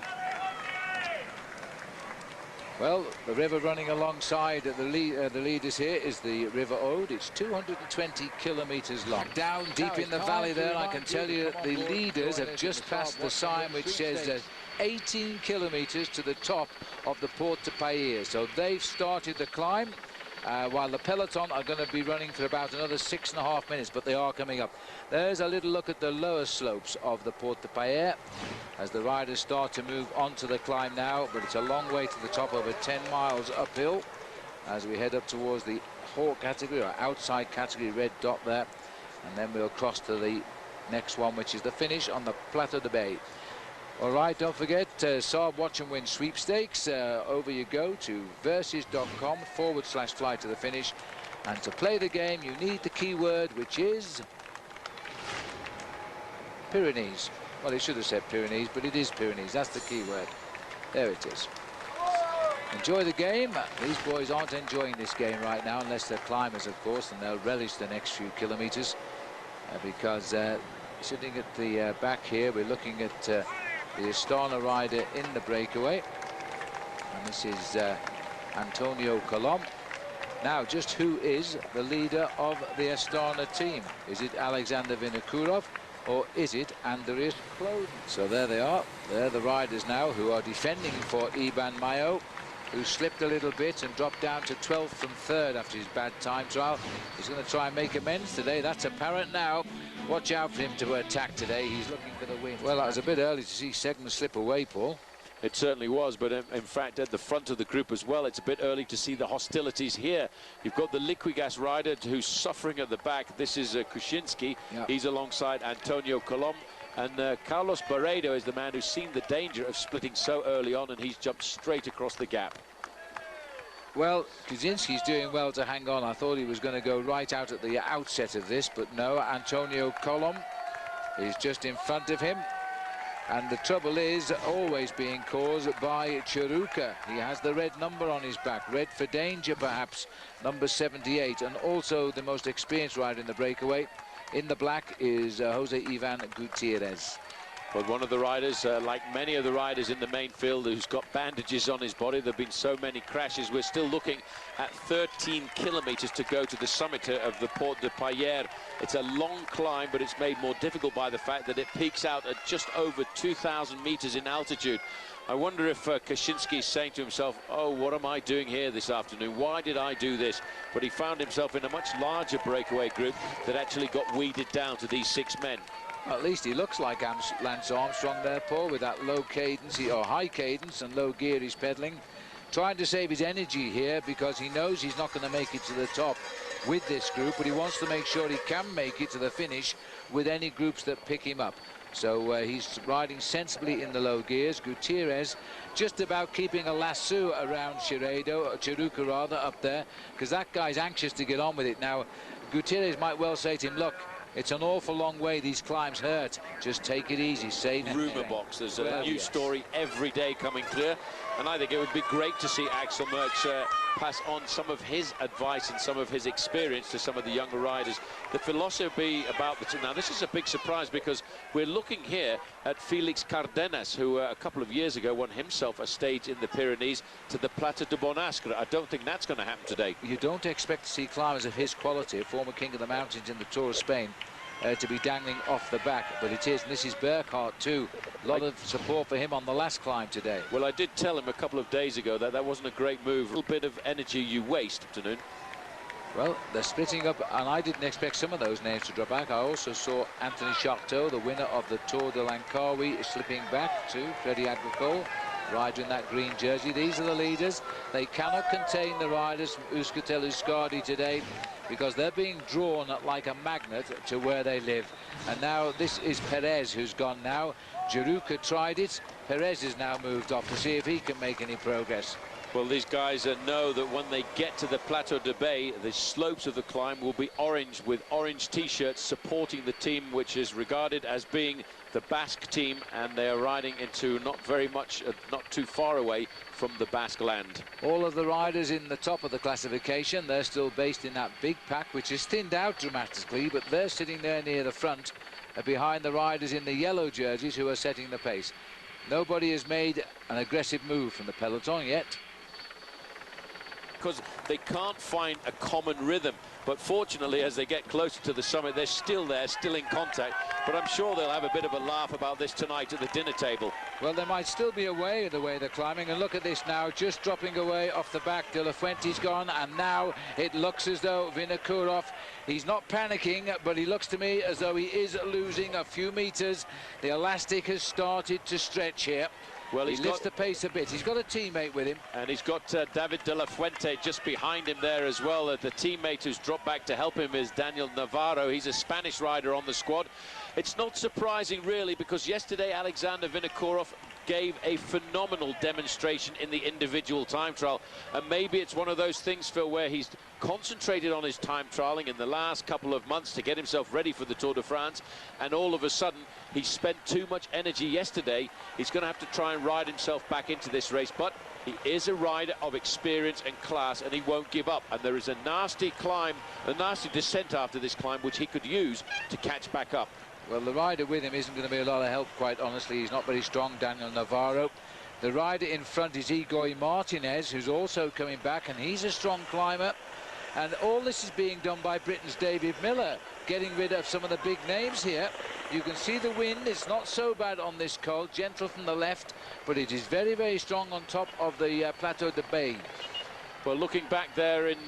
Well, the river running alongside the leaders here is the River Aude. It's 220 kilometers long. Down deep in the valley there, I can tell you that the leaders have just passed the sign which says 18 kilometers to the top of the Porte de Paillere. So they've started the climb. while the peloton are going to be running for about another 6.5 minutes, but they are coming up. There's a little look at the lower slopes of the Porte de Paillere as the riders start to move onto the climb now, but it's a long way to the top, over 10 miles uphill as we head up towards the Haut category, or outside category, red dot there, and then we'll cross to the next one, which is the finish on the Plateau de Bay. All right, don't forget, Saab Watch and Win sweepstakes. Over you go to versus.com/fly to the finish. And to play the game, you need the keyword, which is Pyrenees. Well, it should have said Pyrenees, but it is Pyrenees. That's the keyword. There it is. Enjoy the game. These boys aren't enjoying this game right now, unless they're climbers, of course, and they'll relish the next few kilometers. Because sitting at the back here, we're looking at the Astana rider in the breakaway, and this is Antonio Colom. Now, just who is the leader of the Astana team? Is it Alexander Vinokurov, or is it Andreas Klöden? So there they are. They're the riders now who are defending for Iban Mayo, who slipped a little bit and dropped down to 12th from 3rd after his bad time trial. He's going to try and make amends today. That's apparent now. Watch out for him to attack today. He's looking for the win. Well, that was a bit early to see Segner slip away, Paul. It certainly was, but in fact, at the front of the group as well, it's a bit early to see the hostilities here. You've got the Liquigas rider who's suffering at the back. This is Kuczynski. Yep. He's alongside Antonio Colom. And Carlos Barredo is the man who's seen the danger of splitting so early on, and he's jumped straight across the gap. Well, Kuczynski's doing well to hang on. I thought he was going to go right out at the outset of this, but no, Antonio Colom is just in front of him. And the trouble is always being caused by Chiruka. He has the red number on his back, red for danger perhaps, number 78, and also the most experienced rider in the breakaway. In the black is Jose Ivan Gutierrez. But one of the riders, like many of the riders in the main field, who's got bandages on his body. There have been so many crashes. We're still looking at 13 kilometers to go to the summit of the Porte de Paillere. It's a long climb, but it's made more difficult by the fact that it peaks out at just over 2,000 meters in altitude. I wonder if Kuczynski is saying to himself, oh, what am I doing here this afternoon? Why did I do this? But he found himself in a much larger breakaway group that actually got weeded down to these 6 men. Well, at least he looks like Lance Armstrong there, Paul, with that low cadence, or high cadence and low gear he's pedaling. Trying to save his energy here because he knows he's not going to make it to the top with this group, but he wants to make sure he can make it to the finish with any groups that pick him up. So he's riding sensibly in the low gears. Gutierrez just about keeping a lasso around Chiruka rather, up there, because that guy's anxious to get on with it. Now, Gutierrez might well say to him, look, it's an awful long way, these climbs hurt, just take it easy, save it. Rumour box, there's a new story every day coming clear, and I think it would be great to see Axel Merckx pass on some of his advice and some of his experience to some of the younger riders. The philosophy about the team. Now, this is a big surprise because we're looking here at Felix Cardenas, who a couple of years ago won himself a stage in the Pyrenees to the Plateau de Bonastre. I don't think that's going to happen today. You don't expect to see climbers of his quality, a former king of the mountains in the Tour of Spain, to be dangling off the back, but it is, and this is Burkhardt too. A lot of support for him on the last climb today. Well, I did tell him a couple of days ago that that wasn't a great move. A little bit of energy you waste, afternoon. Well, they're splitting up, and I didn't expect some of those names to drop back. I also saw Anthony Charteau, the winner of the Tour de Langkawi, slipping back to Freddie Agricole, rider in that green jersey. These are the leaders. They cannot contain the riders from Euskaltel Euskadi today, because they're being drawn like a magnet to where they live. And now this is Perez who's gone now. Chiruka tried it. Perez is now moved off to see if he can make any progress. Well, these guys know that when they get to the Plateau de Bay, the slopes of the climb will be orange, with orange T-shirts supporting the team, which is regarded as being the Basque team, and they are riding into not too far away from the Basque land. All of the riders in the top of the classification, they're still based in that big pack, which is thinned out dramatically, but they're sitting there near the front, behind the riders in the yellow jerseys who are setting the pace. Nobody has made an aggressive move from the peloton yet. because they can't find a common rhythm. But fortunately, as they get closer to the summit, they're still there, still in contact. But I'm sure they'll have a bit of a laugh about this tonight at the dinner table. Well, they might still be away the way they're climbing. And look at this now, just dropping away off the back. De La Fuente's gone, and now it looks as though Vinokourov, he's not panicking, but he looks to me as though he is losing a few meters. The elastic has started to stretch here. Well, he lifts the pace a bit. He's got a teammate with him. And he's got David De La Fuente just behind him there as well. The teammate who's dropped back to help him is Daniel Navarro. He's a Spanish rider on the squad. It's not surprising, really, because yesterday Alexander Vinokourov gave a phenomenal demonstration in the individual time trial. And maybe it's one of those things, Phil, where he's concentrated on his time trialing in the last couple of months to get himself ready for the Tour de France, and all of a sudden he spent too much energy yesterday. He's going to have to try and ride himself back into this race, but he is a rider of experience and class, and he won't give up. And there is a nasty climb, a nasty descent after this climb, which he could use to catch back up. Well, the rider with him isn't going to be a lot of help, quite honestly. He's not very strong, Daniel Navarro. The rider in front is Igor Martinez, who's also coming back, and he's a strong climber. And all this is being done by Britain's David Miller, getting rid of some of the big names here. You can see the wind, it's not so bad on this col, gentle from the left, but it is very, very strong on top of the Plateau de Bay. Well, looking back there in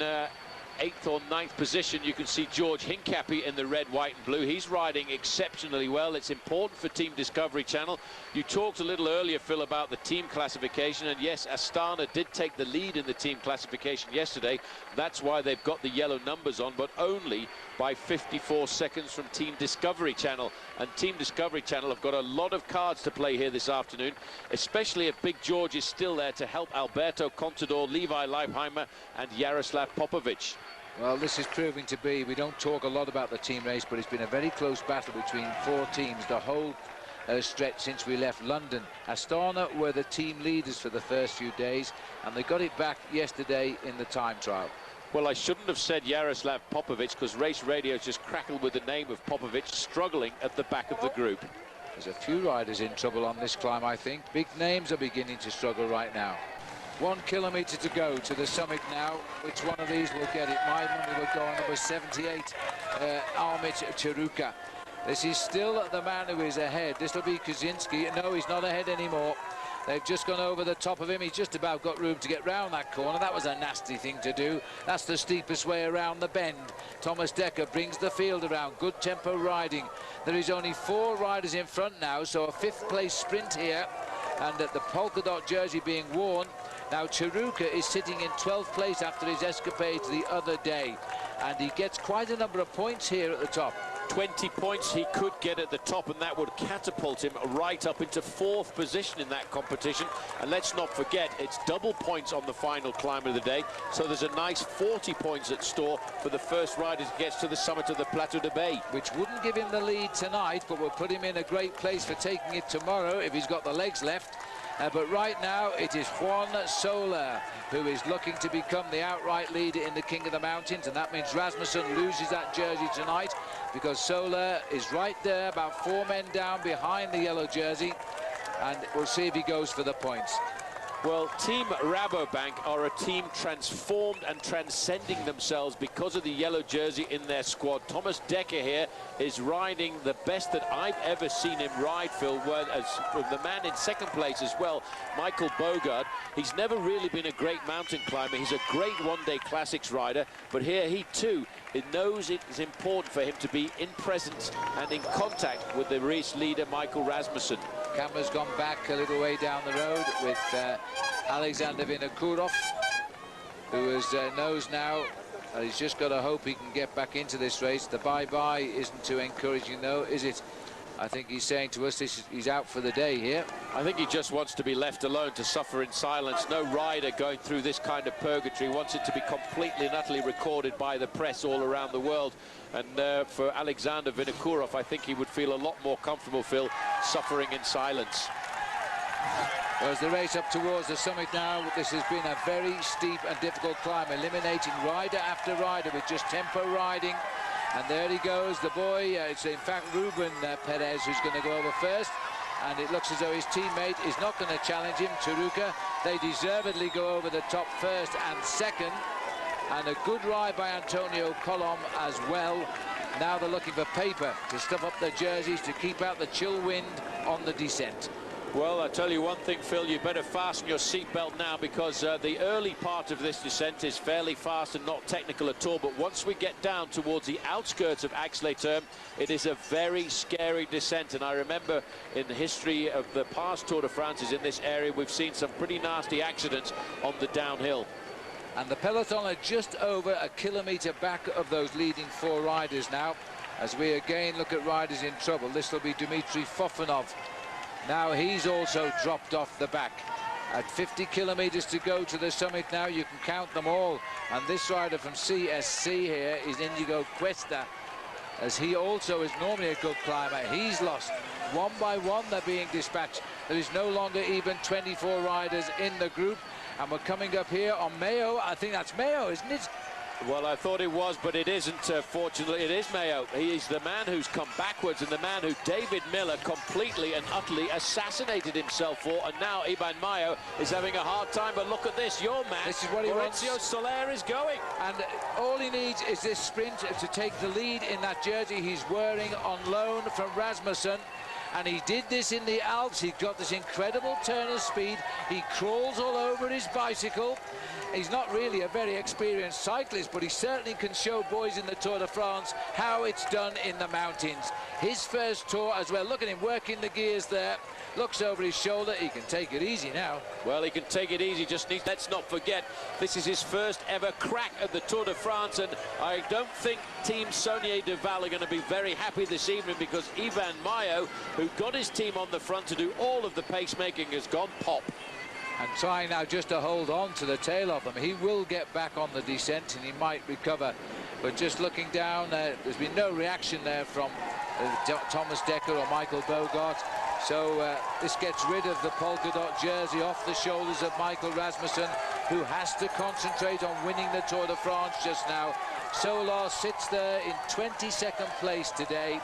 8th or 9th position, you can see George Hincapie in the red, white and blue. He's riding exceptionally well. It's important for Team Discovery Channel. You talked a little earlier, Phil, about the team classification, and yes, Astana did take the lead in the team classification yesterday. That's why they've got the yellow numbers on, but only by 54 seconds from Team Discovery Channel. And Team Discovery Channel have got a lot of cards to play here this afternoon, especially if Big George is still there to help Alberto Contador, Levi Leipheimer and Jaroslav Popovic. Well, this is proving to be, we don't talk a lot about the team race, but it's been a very close battle between four teams the whole stretch since we left London. Astana were the team leaders for the first few days, and they got it back yesterday in the time trial. Well, I shouldn't have said Jaroslav Popovic, because Race Radio just crackled with the name of Popovic, struggling at the back of the group. There's a few riders in trouble on this climb, I think. Big names are beginning to struggle right now. 1 kilometre to go to the summit now. Which one of these will get it? My money will go on number 78, Armit Chiruka. This is still the man who is ahead. This will be Kuzinski. No, he's not ahead anymore. They've just gone over the top of him. He's just about got room to get round that corner. That was a nasty thing to do. That's the steepest way around the bend. Thomas Dekker brings the field around. Good tempo riding. There is only 4 riders in front now, so a 5th place sprint here. And the polka dot jersey being worn. Now Chiruka is sitting in 12th place after his escapades the other day. And he gets quite a number of points here at the top. 20 points he could get at the top, and that would catapult him right up into 4th position in that competition. And let's not forget, it's double points on the final climb of the day, so there's a nice 40 points at store for the first rider who gets to the summit of the Plateau de Bay. Which wouldn't give him the lead tonight, but will put him in a great place for taking it tomorrow if he's got the legs left. But right now it is Juan Soler who is looking to become the outright leader in the King of the Mountains, and that means Rasmussen loses that jersey tonight, because Soler is right there, about 4 men down behind the yellow jersey, and we'll see if he goes for the points. Well, Team Rabobank are a team transformed and transcending themselves because of the yellow jersey in their squad. Thomas Dekker here is riding the best that I've ever seen him ride, Phil, as the man in 2nd place as well, Michael Bogard. He's never really been a great mountain climber. He's a great one-day classics rider, but here he too knows it is important for him to be in presence and in contact with the race leader, Michael Rasmussen. Camera's gone back a little way down the road with Alexander Vinokourov, who knows now that he's just got to hope he can get back into this race. The bye-bye isn't too encouraging, though, is it? I think he's saying to us he's out for the day here. I think he just wants to be left alone to suffer in silence. No rider going through this kind of purgatory wants it to be completely and utterly recorded by the press all around the world. And for Alexander Vinokourov, I think he would feel a lot more comfortable, Phil, suffering in silence. Well, as the race up towards the summit now, this has been a very steep and difficult climb, eliminating rider after rider with just tempo riding. And there he goes, the boy. It's in fact Ruben Perez who's going to go over first. and it looks as though his teammate is not going to challenge him, Taruka. They deservedly go over the top first and second, and a good ride by Antonio Colom as well. Now they're looking for paper to stuff up their jerseys to keep out the chill wind on the descent. Well, I tell you one thing, Phil, you better fasten your seatbelt now, because the early part of this descent is fairly fast and not technical at all. But once we get down towards the outskirts of Ax-les-Thermes, it is a very scary descent. And I remember in the history of the past Tour de France in this area, we've seen some pretty nasty accidents on the downhill. And the peloton are just over a kilometre back of those leading 4 riders now, as we again look at riders in trouble. This will be Dmitry Fofanov. Now he's also dropped off the back. At 50 kilometres to go to the summit now, you can count them all. And this rider from CSC here is Indigo Cuesta, as he also is normally a good climber. He's lost. One by one they're being dispatched. There is no longer even 24 riders in the group. And we're coming up here on Mayo. I think that's Mayo, isn't it? Well, I thought it was, but it isn't. Fortunately, it is Mayo. He is the man who's come backwards, and the man who David Miller completely and utterly assassinated himself for. And now Iban Mayo is having a hard time. But look at this, your man, this is what he Maurizio wants. Soler, is going. And all he needs is this sprint to take the lead in that jersey he's wearing on loan from Rasmussen. And he did this in the Alps. He got this incredible turn of speed. He crawls all over his bicycle. He's not really a very experienced cyclist, but he certainly can show boys in the Tour de France how it's done in the mountains. His first tour as well. Look at him working the gears there. Looks over his shoulder. He can take it easy now. Well, he can take it easy. Just needs. Let's not forget, this is his first ever crack at the Tour de France, and I don't think Team Saunier Duval are going to be very happy this evening, because Iban Mayo, who got his team on the front to do all of the pacemaking, has gone pop. And trying now just to hold on to the tail of them. He will get back on the descent and he might recover. But just looking down, there's been no reaction there from Thomas Dekker or Michael Bogart. So this gets rid of the polka dot jersey off the shoulders of Michael Rasmussen, who has to concentrate on winning the Tour de France just now. Soler sits there in 22nd place today.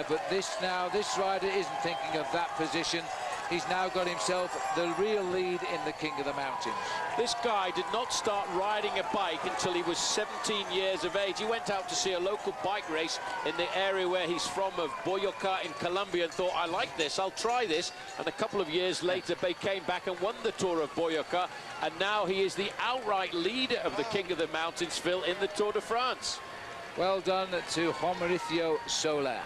But this rider isn't thinking of that position. He's now got himself the real lead in the King of the Mountains. This guy did not start riding a bike until he was 17 years of age. He went out to see a local bike race in the area where he's from, of Boyacá in Colombia, and thought, I like this, I'll try this. And a couple of years later, they came back and won the Tour of Boyacá. And now he is the outright leader of the King of the Mountains, Phil, in the Tour de France. Well done to Maurizio Soler.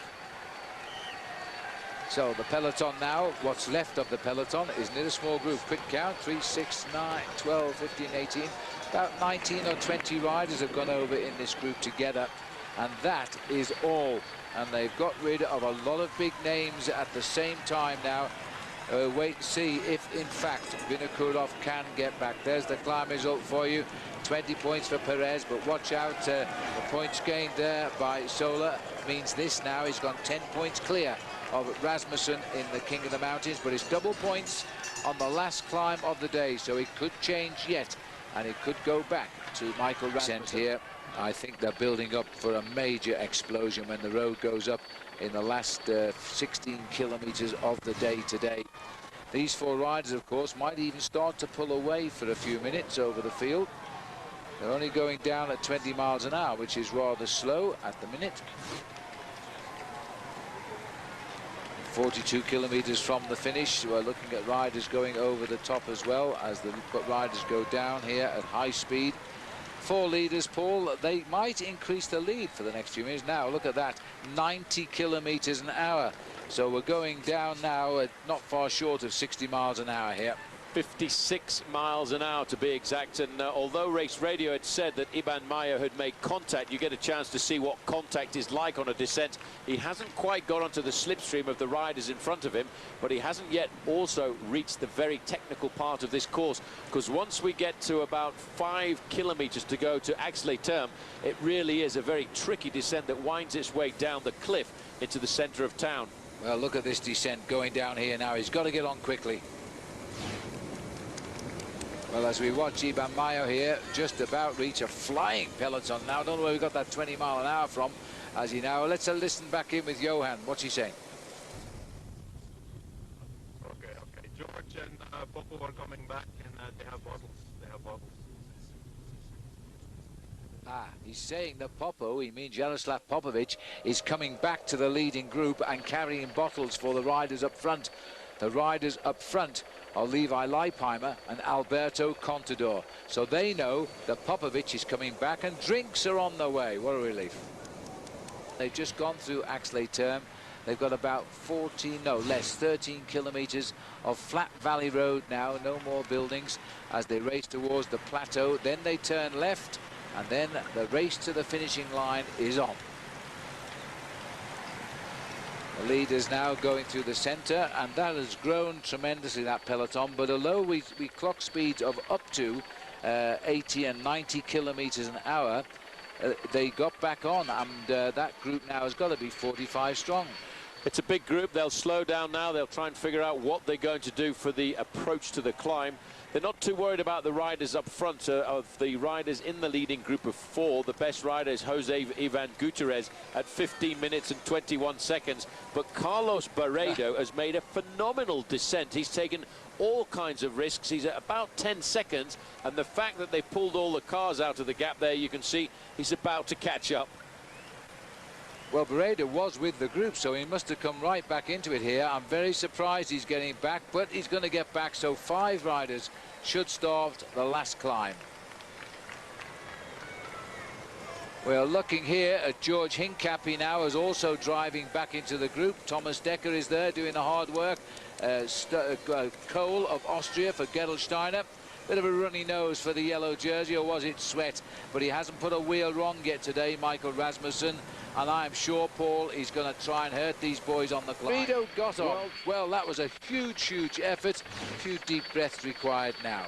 So the peloton now, what's left of the peloton, is in a small group. Quick count, 3, 6, 9, 12, 15, 18. About 19 or 20 riders have gone over in this group together. And that is all. And they've got rid of a lot of big names at the same time now. Wait and see if, in fact, Vinokurov can get back. There's the climb result for you. 20 points for Perez, but watch out. The points gained there by Soler means this now. He's gone 10 points clear of Rasmussen in the King of the Mountains, but it's double points on the last climb of the day, so it could change yet, and it could go back to Michael Rasmussen here. I think they're building up for a major explosion when the road goes up in the last 16 kilometers of the day today. These 4 riders, of course, might even start to pull away for a few minutes over the field. They're only going down at 20 miles an hour, which is rather slow at the minute. 42 kilometers from the finish. We're looking at riders going over the top as well as the riders go down here at high speed. 4 leaders, Paul. They might increase the lead for the next few minutes. Now look at that, 90 kilometers an hour. So we're going down now at not far short of 60 miles an hour here. 56 miles an hour to be exact, and although Race Radio had said that Iban Mayo had made contact, you get a chance to see what contact is like on a descent. He hasn't quite got onto the slipstream of the riders in front of him, but he hasn't yet also reached the very technical part of this course, because once we get to about 5 kilometers to go to Ax-les-Thermes, it really is a very tricky descent that winds its way down the cliff into the center of town. Well, look at this descent going down here now. He's got to get on quickly. Well, as we watch Iban Mayo here just about reach a flying peloton now. I don't know where we got that 20 mile an hour from as he now. Let's listen back in with Johan. What's he saying? George and Popo are coming back, and they have bottles. They have bottles. He's saying that Popo, he means Jaroslav Popovic, is coming back to the leading group and carrying bottles for the riders up front. The riders up front are Levi Leipheimer and Alberto Contador. So they know that Popovic is coming back and drinks are on the way. What a relief. They've just gone through Axley Term. They've got about 13 kilometres of flat valley road now, no more buildings as they race towards the plateau. Then they turn left, and then the race to the finishing line is on. The leaders now going through the centre, and that has grown tremendously, that peloton. But although we clock speeds of up to 80 and 90 kilometres an hour, they got back on, and that group now has got to be 45 strong. It's a big group. They'll slow down now. They'll try and figure out what they're going to do for the approach to the climb. They're not too worried about the riders up front. Of the riders in the leading group of 4, the best rider is Jose Ivan Gutierrez at 15 minutes and 21 seconds. But Carlos Barredo has made a phenomenal descent. He's taken all kinds of risks. He's at about 10 seconds. And the fact that they pulled all the cars out of the gap there, you can see he's about to catch up. Well, Barredo was with the group, so he must have come right back into it here. I'm very surprised he's getting back, but he's going to get back, so 5 riders should start the last climb. We're looking here at George Hincapie now, is also driving back into the group. Thomas Decker is there doing the hard work. Cole of Austria for Gerolsteiner. Bit of a runny nose for the yellow jersey, or was it sweat? But he hasn't put a wheel wrong yet today, Michael Rasmussen. And I'm sure, Paul, he's going to try and hurt these boys on the climb. Barredo got on. Well, that was a huge, huge effort. A few deep breaths required now.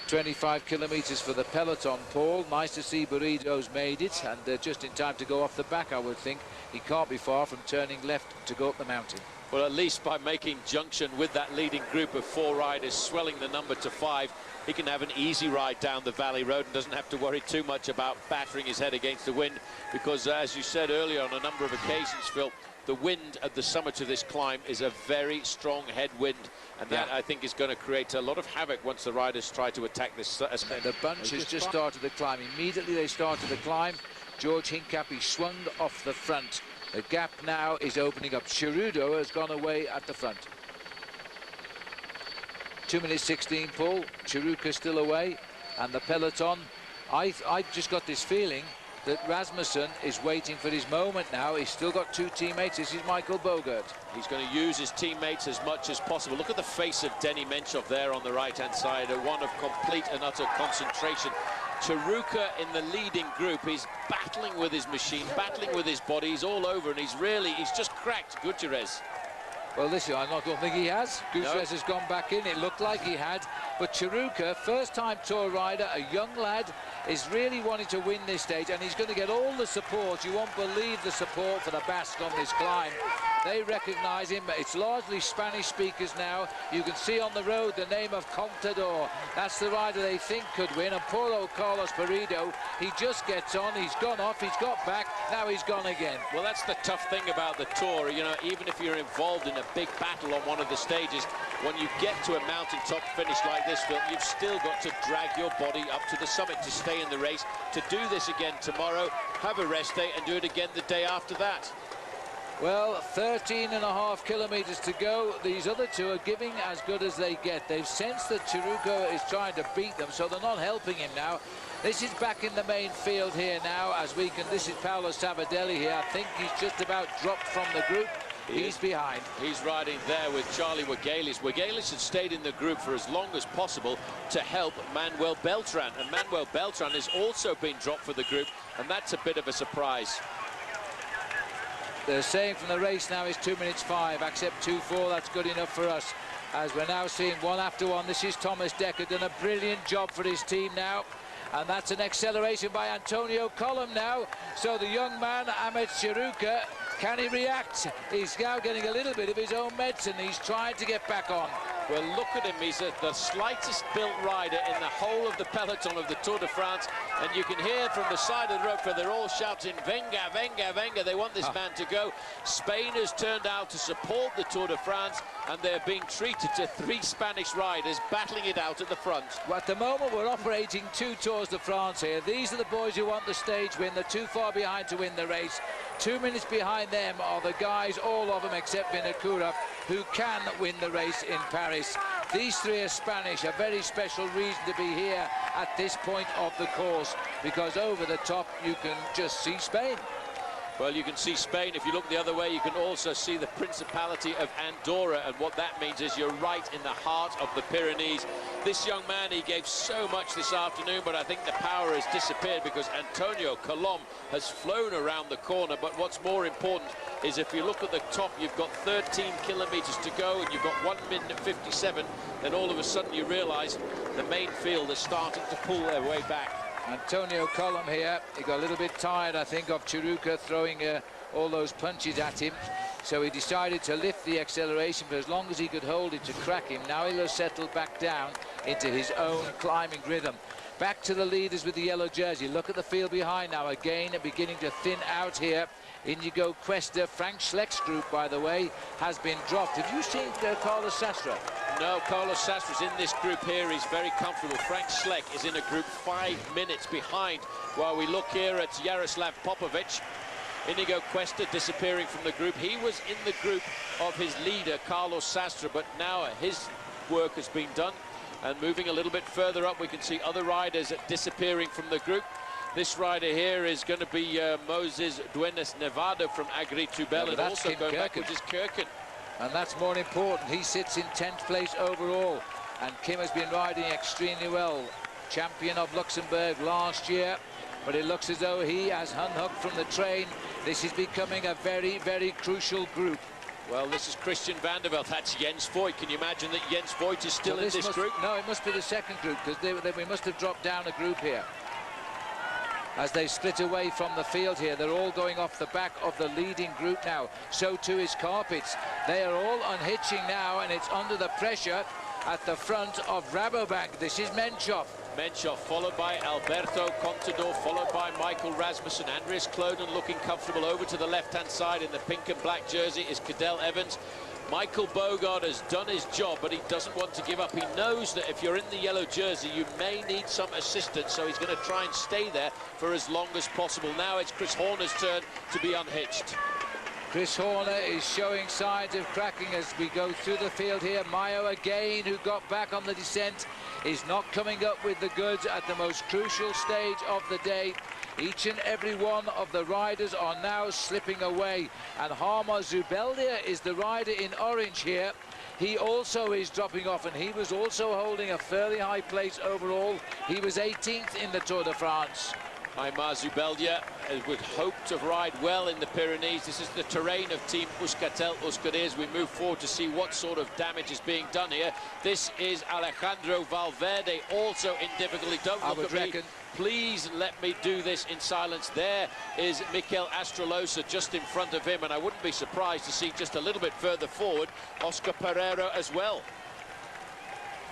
25 kilometres for the peloton, Paul. Nice to see Barredo's made it, and just in time to go off the back, I would think. He can't be far from turning left to go up the mountain. Well, at least by making junction with that leading group of 4 riders, swelling the number to 5, he can have an easy ride down the valley road and doesn't have to worry too much about battering his head against the wind, because as you said earlier on a number of occasions, Phil, the wind at the summit of this climb is a very strong headwind, and that I think is going to create a lot of havoc once the riders try to attack this ascent. The bunch has just started the climb. Immediately they started the climb, George Hincapie swung off the front. The gap now is opening up. Cerudo has gone away at the front. 2 minutes 16, Paul. Chiruka still away, and the peloton. I just got this feeling that Rasmussen is waiting for his moment now. He's still got 2 teammates. This is Michael Bogert. He's going to use his teammates as much as possible. Look at the face of Denny Menchov there on the right-hand side, one of complete and utter concentration. Chiruka in the leading group, he's battling with his machine, battling with his body. He's all over, and he's just cracked Gutierrez. Well, listen, I don't think he has. Gutierrez has gone back in. It looked like he had. But Chiruka, first-time Tour rider, a young lad, is really wanting to win this stage, and he's going to get all the support. You won't believe the support for the Basque on this climb. They recognise him. It's largely Spanish speakers now. You can see on the road the name of Contador. That's the rider they think could win. And poor old Carlos Barredo, he just gets on. He's gone off. He's got back. Now he's gone again. Well, that's the tough thing about the Tour. You know, even if you're involved in a big battle on one of the stages, when you get to a mountaintop finish like this, Phil, you've still got to drag your body up to the summit to stay in the race. To do this again tomorrow, have a rest day, and do it again the day after that. Well, 13.5 kilometres to go. These other 2 are giving as good as they get. They've sensed that Chiruka is trying to beat them, so they're not helping him now. This is back in the main field here now, as we can. This is Paolo Sabadelli here. I think he's just about dropped from the group. He's behind. He's riding there with Charlie Wagailis. Wagailis had stayed in the group for as long as possible to help Manuel Beltran. And Manuel Beltran has also been dropped for the group, and that's a bit of a surprise. They're saying from the race now is 2 minutes 5, accept 2:4, that's good enough for us. As we're now seeing one after one, this is Thomas Decker, done a brilliant job for his team now. And that's an acceleration by Antonio Colum now. So the young man, Ahmet Chiruka, can he react? He's now getting a little bit of his own medicine. He's trying to get back on. Well, look at him. He's the slightest built rider in the whole of the peloton of the Tour de France. And you can hear from the side of the road where they're all shouting, Venga, Venga, Venga. They want this man to go. Spain has turned out to support the Tour de France, and they're being treated to 3 Spanish riders battling it out at the front. Well, at the moment, we're operating 2 Tours de France here. These are the boys who want the stage win. They're too far behind to win the race. 2 minutes behind them are the guys, all of them except Vinacura, who can win the race in Paris. These 3 are Spanish, a very special reason to be here at this point of the course, because over the top you can just see Spain. Well, you can see Spain. If you look the other way, you can also see the Principality of Andorra, and what that means is you're right in the heart of the Pyrenees. This young man, he gave so much this afternoon, but I think the power has disappeared because Antonio Colom has flown around the corner. But what's more important is if you look at the top, you've got 13 kilometers to go and you've got 1 minute and 57, then all of a sudden you realize the main field is starting to pull their way back. Antonio Colom here, he got a little bit tired, I think, of Chiruca throwing all those punches at him. So he decided to lift the acceleration for as long as he could hold it to crack him. Now he'll settle back down into his own climbing rhythm. Back to the leaders with the yellow jersey. Look at the field behind now. Again, beginning to thin out here. Inigo Cuesta, Frank Schleck's group, by the way, has been dropped. Have you seen Carlos Sastre? No, Carlos Sastra's in this group here. He's very comfortable. Frank Schleck is in a group 5 minutes behind. While we look here at Jaroslav Popovic, Inigo Cuesta disappearing from the group. He was in the group of his leader, Carlos Sastre, but now his work has been done. And moving a little bit further up, we can see other riders disappearing from the group. This rider here is going to be Moses Duenas Nevado from Agritubel, and also going backwards is Kirken. And that's more important. He sits in 10th place overall, and Kim has been riding extremely well. Champion of Luxembourg last year, but it looks as though he has unhooked from the train. This is becoming a very, very crucial group. Well, this is Christian Vande Velde. That's Jens Voigt. Can you imagine that Jens Voigt is still in this group? No, it must be the second group, because we must have dropped down a group here. As they split away from the field here, they're all going off the back of the leading group now. So too is Carpets. They are all unhitching now, and it's under the pressure at the front of Rabobank. This is Menchov. Menchov, followed by Alberto Contador, followed by Michael Rasmussen. Andreas Kloden looking comfortable over to the left-hand side in the pink and black jersey is Cadel Evans. Michael Bogard has done his job, but he doesn't want to give up. He knows that if you're in the yellow jersey, you may need some assistance, so he's going to try and stay there for as long as possible. Now it's Chris Horner's turn to be unhitched. Chris Horner is showing signs of cracking as we go through the field here. Mayo again, who got back on the descent, is not coming up with the goods at the most crucial stage of the day. Each and every one of the riders are now slipping away, and Harma Zubeldia is the rider in orange here. He also is dropping off, and he was also holding a fairly high place overall. He was 18th in the Tour de France. Aymar Zubeldia would hope to ride well in the Pyrenees. This is the terrain of Team Euskaltel-Euskadi as we move forward to see what sort of damage is being done here. This is Alejandro Valverde, also in difficulty. Don't look at me. Please let me do this in silence. There is Mikel Astrolosa just in front of him, and I wouldn't be surprised to see just a little bit further forward Oscar Pereira as well.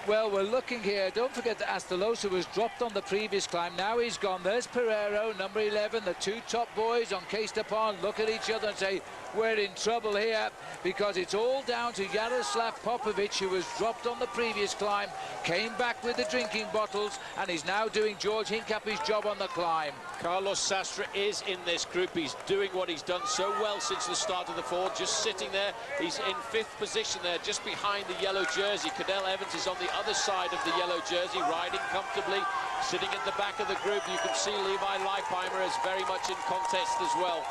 Well, we're looking here. Don't forget that Astrolosa was dropped on the previous climb. Now he's gone. There's Pereiro, number 11. The 2 top boys on Case de Pont look at each other and say, we're in trouble here, because it's all down to Jaroslav Popovic, who was dropped on the previous climb, came back with the drinking bottles, and is now doing George Hincapie's job on the climb. Carlos Sastre is in this group. He's doing what he's done so well since the start of the fall, just sitting there. He's in 5th position there, just behind the yellow jersey. Cadel Evans is on the other side of the yellow jersey, riding comfortably, sitting at the back of the group. You can see Levi Leipheimer is very much in contest as well.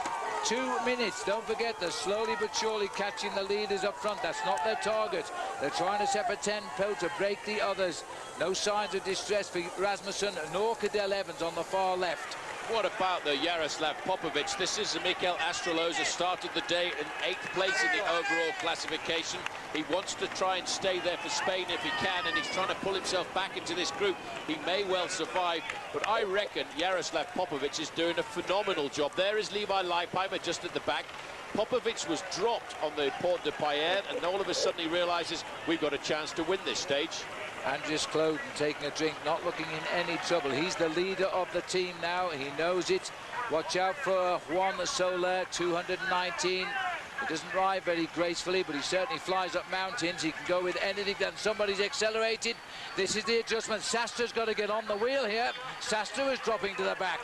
2 minutes. Don't forget, they're slowly but surely catching the leaders up front. That's not their target. They're trying to set for tempo to break the others. No signs of distress for Rasmussen nor Cadel Evans on the far left. What about the Jaroslav Popovic? This is Mikel Astrolosa, started the day in 8th place in the overall classification. He wants to try and stay there for Spain if he can, and he's trying to pull himself back into this group. He may well survive, but I reckon Jaroslav Popovic is doing a phenomenal job. There is Levi Leipheimer just at the back. Popovic was dropped on the Porte de Payerne, and all of a sudden he realizes we've got a chance to win this stage. Andries Kloden taking a drink, not looking in any trouble. He's the leader of the team now. He knows it. Watch out for Juan Soler, 219. He doesn't ride very gracefully, but he certainly flies up mountains. He can go with anything, and somebody's accelerated. This is the adjustment. Sastra's got to get on the wheel here. Sastra is dropping to the back.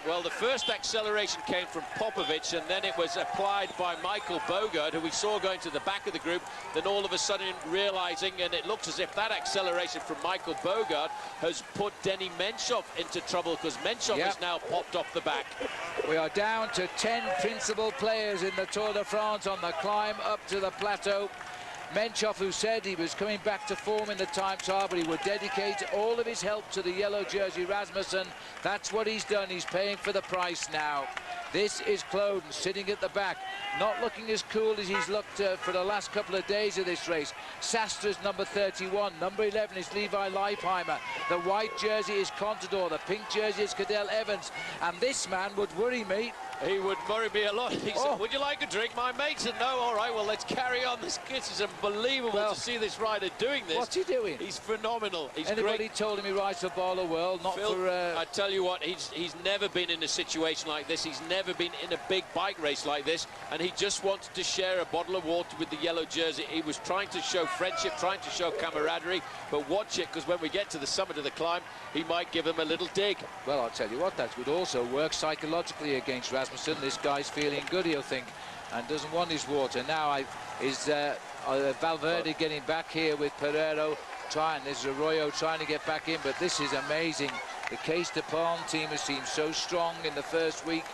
Well, the first acceleration came from Popovic, and then it was applied by Michael Bogert, who we saw going to the back of the group, then all of a sudden realizing, and it looks as if that acceleration from Michael Bogert has put Denny Menchov into trouble, because Menchov has now popped off the back. We are down to 10 principal players in the Tour de France on the climb up to the plateau. Menchov, who said he was coming back to form in the time trial, but he would dedicate all of his help to the yellow jersey Rasmussen. That's what he's done. He's paying for the price now. This is Kloden sitting at the back, not looking as cool as he's looked for the last couple of days of this race. Sastra's number 31, number 11 is Levi Leipheimer, the white jersey is Contador, the pink jersey is Cadel Evans, and this man would worry me. He would worry me a lot. He said, would you like a drink? My mate said, no. All right, well, let's carry on. This is unbelievable to see this rider doing this. What's he doing? He's phenomenal. He's Anybody great. Told him he rides for Ball of World, not Phil, for... I tell you what, he's never been in a situation like this. He's never been in a big bike race like this, and he just wanted to share a bottle of water with the yellow jersey. He was trying to show friendship, trying to show camaraderie, but watch it, because when we get to the summit of the climb, he might give him a little dig. Well, I'll tell you what, that would also work psychologically against Rasmussen. This guy's feeling good, he'll think, and doesn't want his water. Now is Valverde getting back here with Pereiro. There's Arroyo trying to get back in, but this is amazing. The Case de Pon team has seemed so strong in the first week,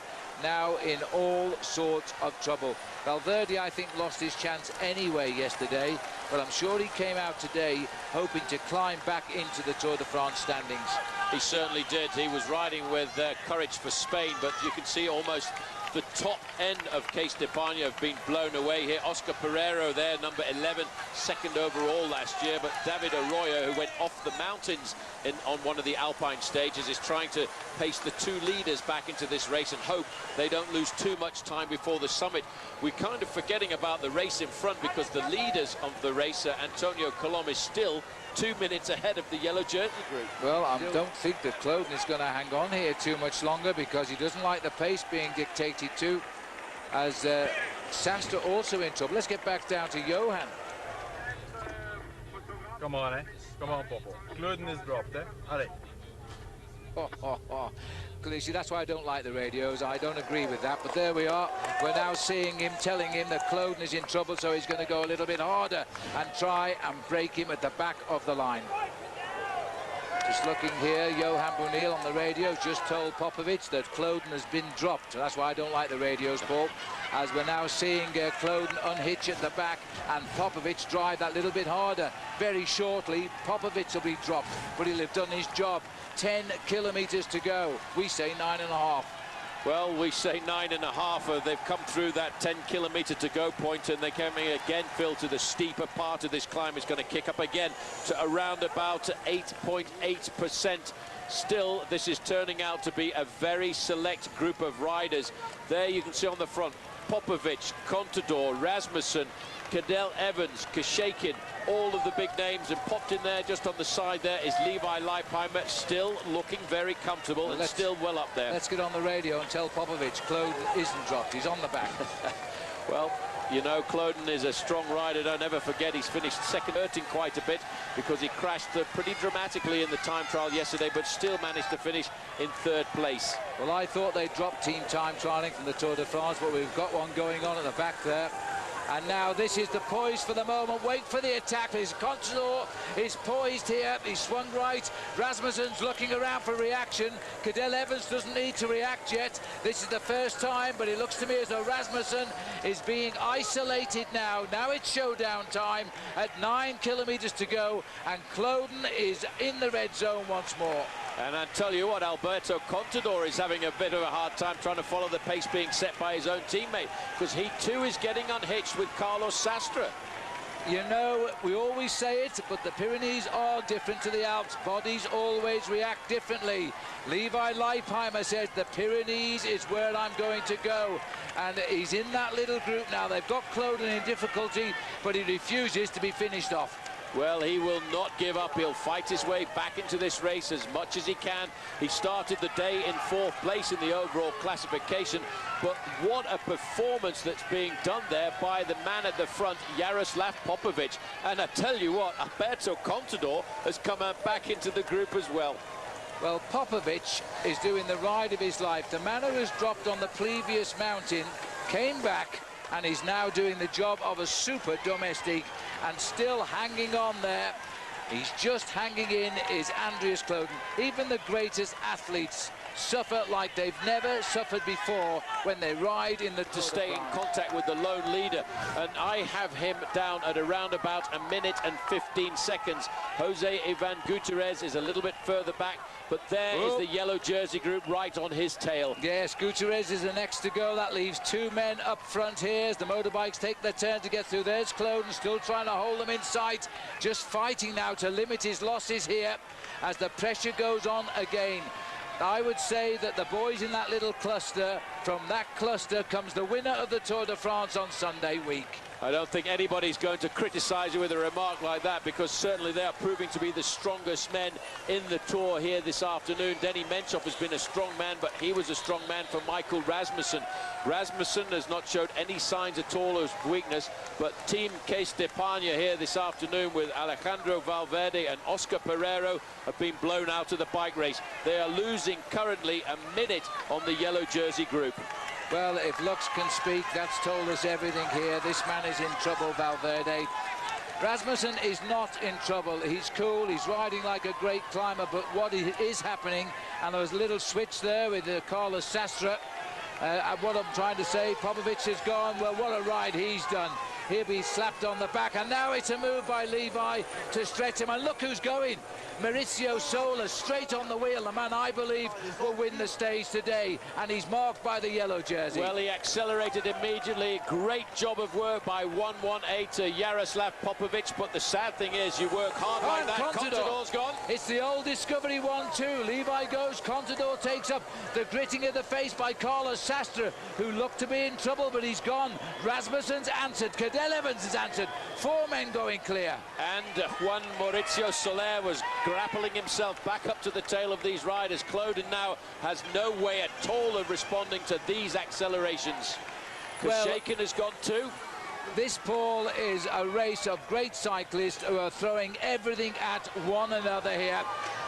now in all sorts of trouble. Valverde, I think, lost his chance anyway yesterday, but I'm sure he came out today hoping to climb back into the Tour de France standings. He certainly did. He was riding with courage for Spain, but you can see almost the top end of Case d'Epargne have been blown away here. Oscar Pereiro there, number 11, second overall last year, but David Arroyo, who went off the mountains on one of the Alpine stages, is trying to pace the two leaders back into this race and hope they don't lose too much time before the summit. We're kind of forgetting about the race in front, because the leaders of the race, Antonio Colom, is still 2 minutes ahead of the yellow jersey group. Well, I don't think that Kloden is going to hang on here too much longer, because he doesn't like the pace being dictated to, as Sastra also in trouble. Let's get back down to Johan. Come on, eh? Come on, Popo. Kloden is dropped, eh? Allez. See, that's why I don't like the radios. I don't agree with that, but there we are. We're now seeing him, telling him that Kloden is in trouble, so he's going to go a little bit harder and try and break him at the back of the line. Just looking here, Johan Bunil on the radio just told Popovic that Kloden has been dropped. That's why I don't like the radios, Paul, as we're now seeing Kloden unhitch at the back and Popovic drive that little bit harder. Very shortly, Popovic will be dropped, but he'll have done his job. 10 kilometers to go. We say 9.5. Well, we say 9.5. They've come through that 10-kilometer to go point, and they're coming again, Phil, to the steeper part of this climb. Is going to kick up again to around about 8.8%. Still, this is turning out to be a very select group of riders. There you can see on the front, Popovic, Contador, Rasmussen, Cadel Evans, Kashakin, all of the big names, and popped in there just on the side there is Levi Leipheimer, still looking very comfortable and still well up there. Let's get on the radio and tell Popovic Kloden isn't dropped, he's on the back. Well, you know, Kloden is a strong rider. Don't ever forget he's finished second, hurting quite a bit because he crashed pretty dramatically in the time trial yesterday, but still managed to finish in third place. Well, I thought they dropped team time trialing from the Tour de France, but we've got one going on at the back there. And now this is the poise for the moment. Wait for the attack. His Contador is poised here. He's swung right. Rasmussen's looking around for reaction. Cadel Evans doesn't need to react yet. This is the first time, but it looks to me as though Rasmussen is being isolated now. Now it's showdown time at 9 kilometers to go, and Kloden is in the red zone once more. And I tell you what, Alberto Contador is having a bit of a hard time trying to follow the pace being set by his own teammate, because he too is getting unhitched with Carlos Sastre. You know, we always say it, but the Pyrenees are different to the Alps. Bodies always react differently. Levi Leipheimer said the Pyrenees is where I'm going to go, and he's in that little group now. They've got Kloden in difficulty, but he refuses to be finished off. Well, he will not give up. He'll fight his way back into this race as much as he can. He started the day in 4th place in the overall classification, but what a performance that's being done there by the man at the front, Jaroslav Popovic. And I tell you what, Alberto Contador has come back into the group as well. Well, Popovic is doing the ride of his life. The man who was dropped on the previous mountain came back and is now doing the job of a super domestique and still hanging on there. He's just hanging in, is Andreas Klöden. Even the greatest athletes suffer like they've never suffered before when they ride in the to stay in contact with the lone leader, and I have him down at around about 1 minute and 15 seconds. Jose Ivan Gutierrez is a little bit further back, but there is the yellow jersey group right on his tail. Yes, Gutierrez is the next to go. That leaves 2 men up front here as the motorbikes take their turn to get through. There's Klöden still trying to hold them in sight, just fighting now to limit his losses here as the pressure goes on again. I would say that the boys in that little cluster, from that cluster comes the winner of the Tour de France on Sunday week. I don't think anybody's going to criticize you with a remark like that, because certainly they are proving to be the strongest men in the Tour here this afternoon. Denny Menchov has been a strong man, but he was a strong man for Michael Rasmussen. Rasmussen has not showed any signs at all of weakness, but Team Case d'Epargne here this afternoon with Alejandro Valverde and Oscar Pereiro have been blown out of the bike race. They are losing currently 1 minute on the yellow jersey group. Well, if looks can speak, that's told us everything here. This man is in trouble, Valverde. Rasmussen is not in trouble. He's cool, he's riding like a great climber, but what is happening, and there was a little switch there with Carlos Sastre. What I'm trying to say, Popovic has gone. Well, what a ride he's done. He'll be slapped on the back, and now it's a move by Levi to stretch him, and look who's going. Maurizio Sola straight on the wheel, the man I believe will win the stage today, and he's marked by the yellow jersey. Well, he accelerated immediately. Great job of work by 118 Jaroslav Popovic, but the sad thing is you work hard like that. Contador's gone. It's the old Discovery 1-2. Levi goes, Contador takes up the gritting of the face by Carlos Sastre, who looked to be in trouble, but he's gone. Rasmussen's answered, Cadel Evans has answered. 4 men going clear. And Juan Maurizio Soler was grappling himself back up to the tail of these riders. Klöden now has no way at all of responding to these accelerations. Kashakin has gone too. This, Paul, is a race of great cyclists who are throwing everything at one another here.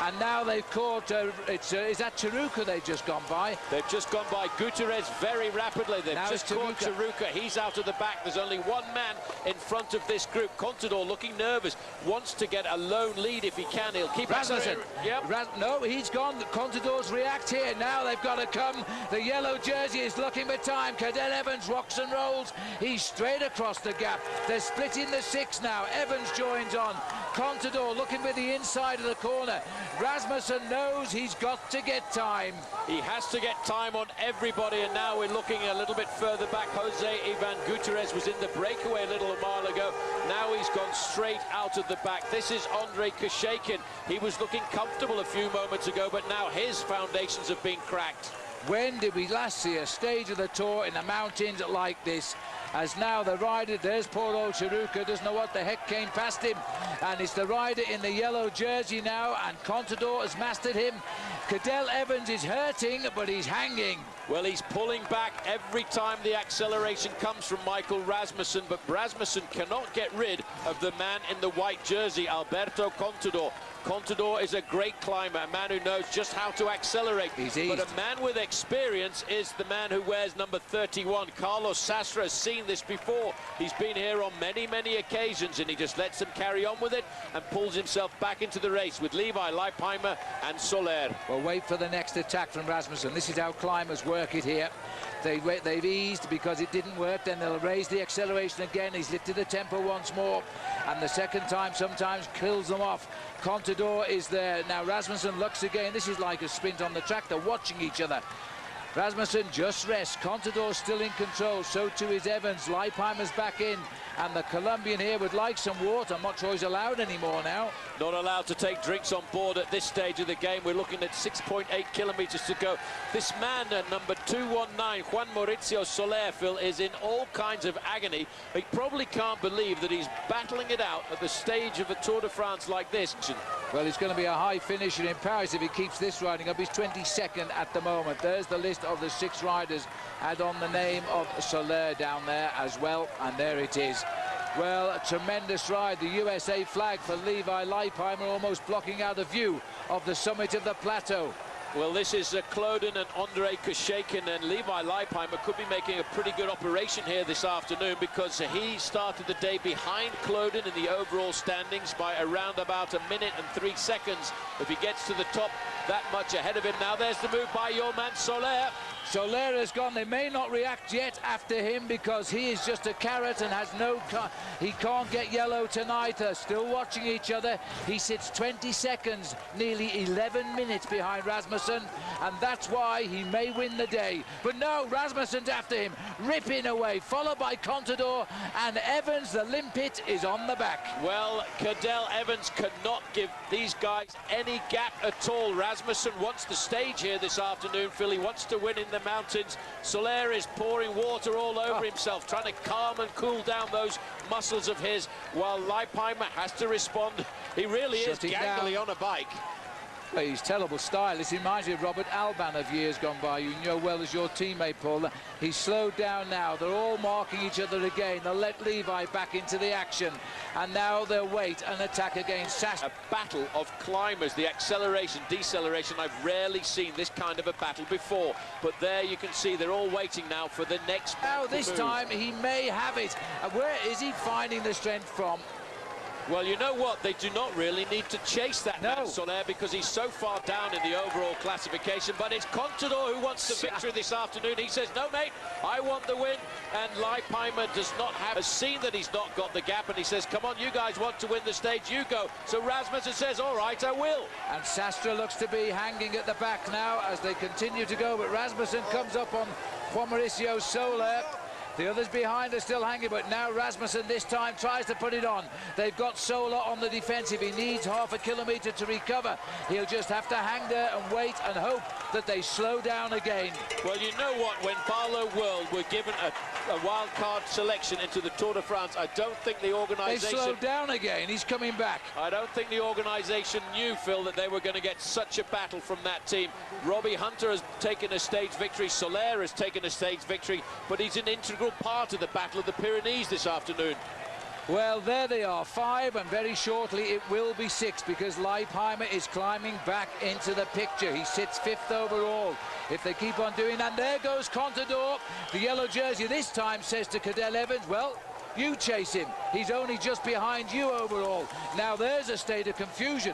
And now they've caught, is that Chiruka they've just gone by? They've just gone by Gutierrez very rapidly. They've now just caught Chiruka. He's out of the back. There's only 1 man in front of this group. Contador looking nervous, wants to get a lone lead if he can. He'll keep Rasmussen. Yep. No, he's gone. Contador's react here. Now they've got to come. The yellow jersey is looking for time. Cadel Evans rocks and rolls. He's straight across the gap. They're splitting the 6 now. Evans joins on. Contador looking for the inside of the corner. Rasmussen knows he's got to get time. He has to get time on everybody, and now we're looking a little bit further back. Jose Ivan Gutierrez was in the breakaway a little while ago. Now he's gone straight out of the back. This is Andrei Kashakin. He was looking comfortable a few moments ago, but now his foundations have been cracked. When did we last see a stage of the Tour in the mountains like this? As now the rider, there's poor old Chiruka, doesn't know what the heck came past him. And it's the rider in the yellow jersey now, and Contador has mastered him. Cadel Evans is hurting, but he's hanging. Well, he's pulling back every time the acceleration comes from Michael Rasmussen, but Rasmussen cannot get rid of the man in the white jersey, Alberto Contador. Contador is a great climber, a man who knows just how to accelerate. But a man with experience is the man who wears number 31. Carlos Sastre has seen this before. He's been here on many, many occasions, and he just lets them carry on with it and pulls himself back into the race with Levi, Leipheimer and Soler. Well, wait for the next attack from Rasmussen. This is how climbers work it here. They've eased because it didn't work, then they'll raise the acceleration again. He's lifted the tempo once more, and the second time sometimes kills them off. Contador is there. Now Rasmussen looks again. This is like a sprint on the track. They're watching each other. Rasmussen just rests. Contador still in control. So too is Evans. Leipheimer's back in. And the Colombian here would like some water. I'm not sure he's allowed anymore now. Not allowed to take drinks on board at this stage of the game. We're looking at 6.8 kilometers to go. This man, number 219, Juan Mauricio Soler, Phil, is in all kinds of agony. He probably can't believe that he's battling it out at the stage of a Tour de France like this. Well, he's going to be a high finisher in Paris if he keeps this riding up. He's 22nd at the moment. There's the list of the 6 riders. Add on the name of Soler down there as well, and there it is. Well, a tremendous ride. The USA flag for Levi Leipheimer almost blocking out a view of the summit of the plateau. Well, this is Kloden and Andrei Kushekin, and Levi Leipheimer could be making a pretty good operation here this afternoon, because he started the day behind Kloden in the overall standings by around about 1 minute and 3 seconds. If he gets to the top, that much ahead of him. Now there's the move by your man Soler. Soler has gone. They may not react yet after him because he is just a carrot and has no he can't get yellow tonight. They're still watching each other. He sits 20 seconds, nearly 11 minutes behind Rasmussen, and that's why he may win the day. But no, Rasmussen's after him, ripping away, followed by Contador, and Evans, the limpet, is on the back. Well, Cadel Evans cannot give these guys any gap at all. Rasmussen wants the stage here this afternoon, Phil. He wants to win in the mountains. Soler is pouring water all over himself, trying to calm and cool down those muscles of his, while Leipheimer has to respond. He really is gangly on a bike. Well, he's terrible style. This reminds me of Robert Alban of years gone by. You know well as your teammate, Paul. He's slowed down now. They're all marking each other again. They'll let Levi back into the action. And now they'll wait and attack against Sass. A battle of climbers, the acceleration, deceleration. I've rarely seen this kind of a battle before. But there you can see they're all waiting now for the next. Now this time he may have it. And where is he finding the strength from? Well, you know what? They do not really need to chase that man Soler, because he's so far down in the overall classification. But it's Contador who wants the victory this afternoon. He says, no, mate, I want the win. And Leipheimer has seen that he's not got the gap, and he says, come on, you guys want to win the stage, you go. So Rasmussen says, all right, I will. And Sastre looks to be hanging at the back now as they continue to go. But Rasmussen comes up on Juan Mauricio Soler. The others behind are still hanging, but now Rasmussen this time tries to put it on. They've got Soler on the defensive. He needs half a kilometre to recover. He'll just have to hang there and wait and hope that they slow down again. Well, you know what? When Barlow World were given a wild card selection into the Tour de France, I don't think the organisation... They've slowed down again. He's coming back. I don't think the organisation knew, Phil, that they were going to get such a battle from that team. Robbie Hunter has taken a stage victory. Soler has taken a stage victory, but he's an integral part of the Battle of the Pyrenees this afternoon. Well, there they are, 5, and very shortly it will be 6, because Leipheimer is climbing back into the picture. He sits 5th overall if they keep on doing that. And there goes Contador. The yellow jersey this time says to Cadel Evans, well, you chase him. He's only just behind you overall. Now there's a state of confusion.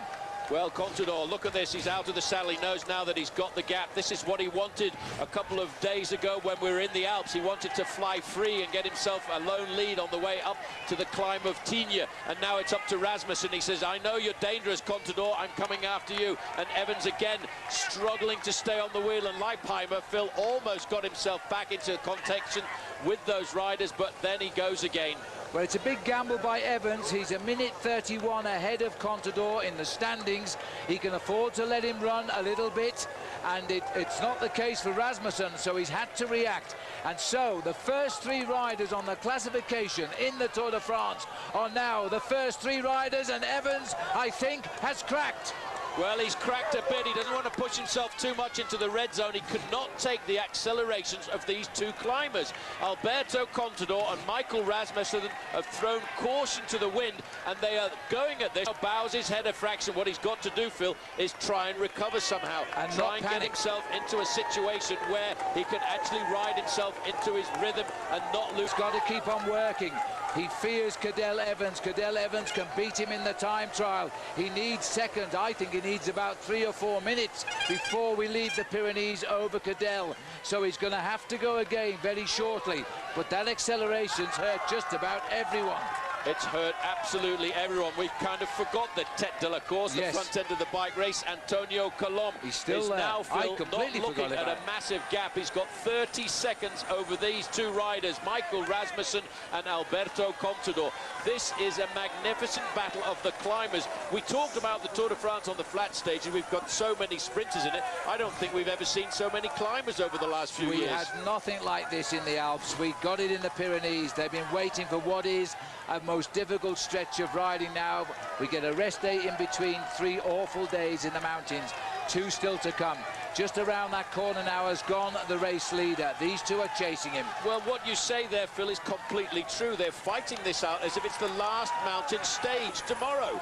Well, Contador, look at this. He's out of the saddle. He knows now that he's got the gap. This is what he wanted a couple of days ago when we were in the Alps. He wanted to fly free and get himself a lone lead on the way up to the climb of Tignes. And now it's up to Rasmussen. He says, I know you're dangerous, Contador. I'm coming after you. And Evans again struggling to stay on the wheel. And Leipheimer, Phil, almost got himself back into contention with those riders, but then he goes again. Well, it's a big gamble by Evans. He's 1:31 ahead of Contador in the standings. He can afford to let him run a little bit, and it's not the case for Rasmussen, so he's had to react. And so the first 3 riders on the classification in the Tour de France are now the first 3 riders, and Evans, I think, has cracked. Well, he's cracked a bit. He doesn't want to push himself too much into the red zone. He could not take the accelerations of these 2 climbers. Alberto Contador and Michael Rasmussen have thrown caution to the wind, and they are going at this. Bows his head a fraction. What he's got to do, Phil, is try and recover somehow. And try and get himself into a situation where he can actually ride himself into his rhythm and not lose. He's got to keep on working. He fears Cadel Evans. Cadel Evans can beat him in the time trial. He needs second. I think he needs about 3 or 4 minutes before we leave the Pyrenees over Cadel. So he's going to have to go again very shortly. But that acceleration's hurt just about everyone. It's hurt absolutely everyone. We've kind of forgot the Tête de la Course, the front end of the bike race. Antonio Colom He's still is there. now, Phil, not looking at a it. massive gap. He's got 30 seconds over these two riders, Michael Rasmussen and Alberto Contador. This is a magnificent battle of the climbers. We talked about the Tour de France on the flat stage, and we've got so many sprinters in it. I don't think we've ever seen so many climbers over the last few years. We had nothing like this in the Alps. We got it in the Pyrenees. They've been waiting for what is a most difficult stretch of riding now. We get a rest day in between 3 awful days in the mountains. 2 still to come. Just around that corner now has gone the race leader. These 2 are chasing him. Well, what you say there, Phil, is completely true. They're fighting this out as if it's the last mountain stage tomorrow.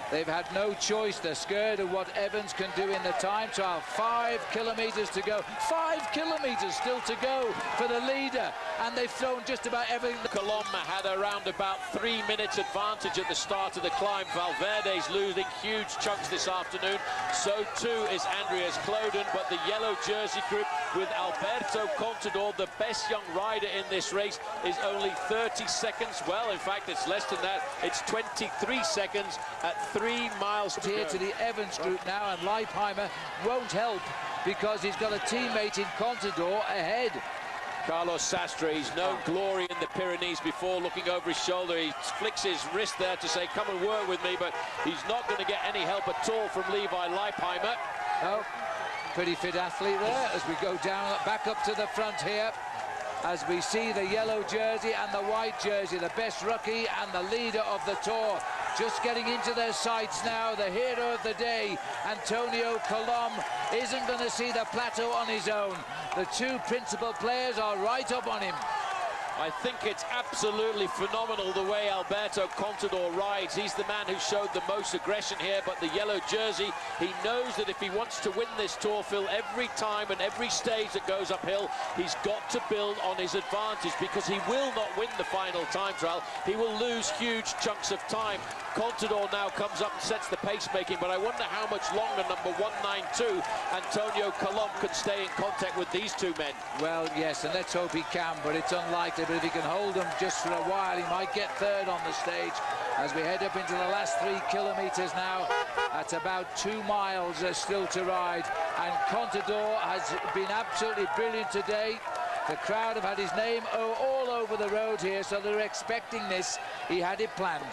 They've had no choice. They're scared of what Evans can do in the time trial. 5 kilometres to go. 5 kilometres still to go for the leader. And they've thrown just about everything. Colom had around about 3 minutes advantage at the start of the climb. Valverde's losing huge chunks this afternoon. So too is Andreas Kloden. But the yellow jersey group with Alberto Contador, the best young rider in this race, is only 30 seconds. Well, in fact, it's less than that. It's 23 seconds at 3 miles to here go. to the Evans group now, and Leipheimer won't help because he's got a teammate in Contador ahead. Carlos Sastre, he's known glory in the Pyrenees before. Looking over his shoulder, he flicks his wrist there to say, come and work with me, but he's not going to get any help at all from Levi Leipheimer. Oh, pretty fit athlete there as we go down, back up to the front here. As we see the yellow jersey and the white jersey, the best rookie and the leader of the Tour, just getting into their sights now. The hero of the day, Antonio Colom, isn't going to see the plateau on his own. The 2 principal players are right up on him. I think it's absolutely phenomenal the way Alberto Contador rides. He's the man who showed the most aggression here, but the yellow jersey, he knows that if he wants to win this Tour, Phil, every time and every stage that goes uphill, he's got to build on his advantage, because he will not win the final time trial. He will lose huge chunks of time. Contador now comes up and sets the pace-making, but I wonder how much longer number 192, Antonio Colom, can stay in contact with these 2 men. Well, yes, and let's hope he can, but it's unlikely. But if he can hold them just for a while, he might get 3rd on the stage as we head up into the last 3 kilometres now. At about 2 miles still to ride, and Contador has been absolutely brilliant today. The crowd have had his name all over the road here, so they're expecting this. He had it planned.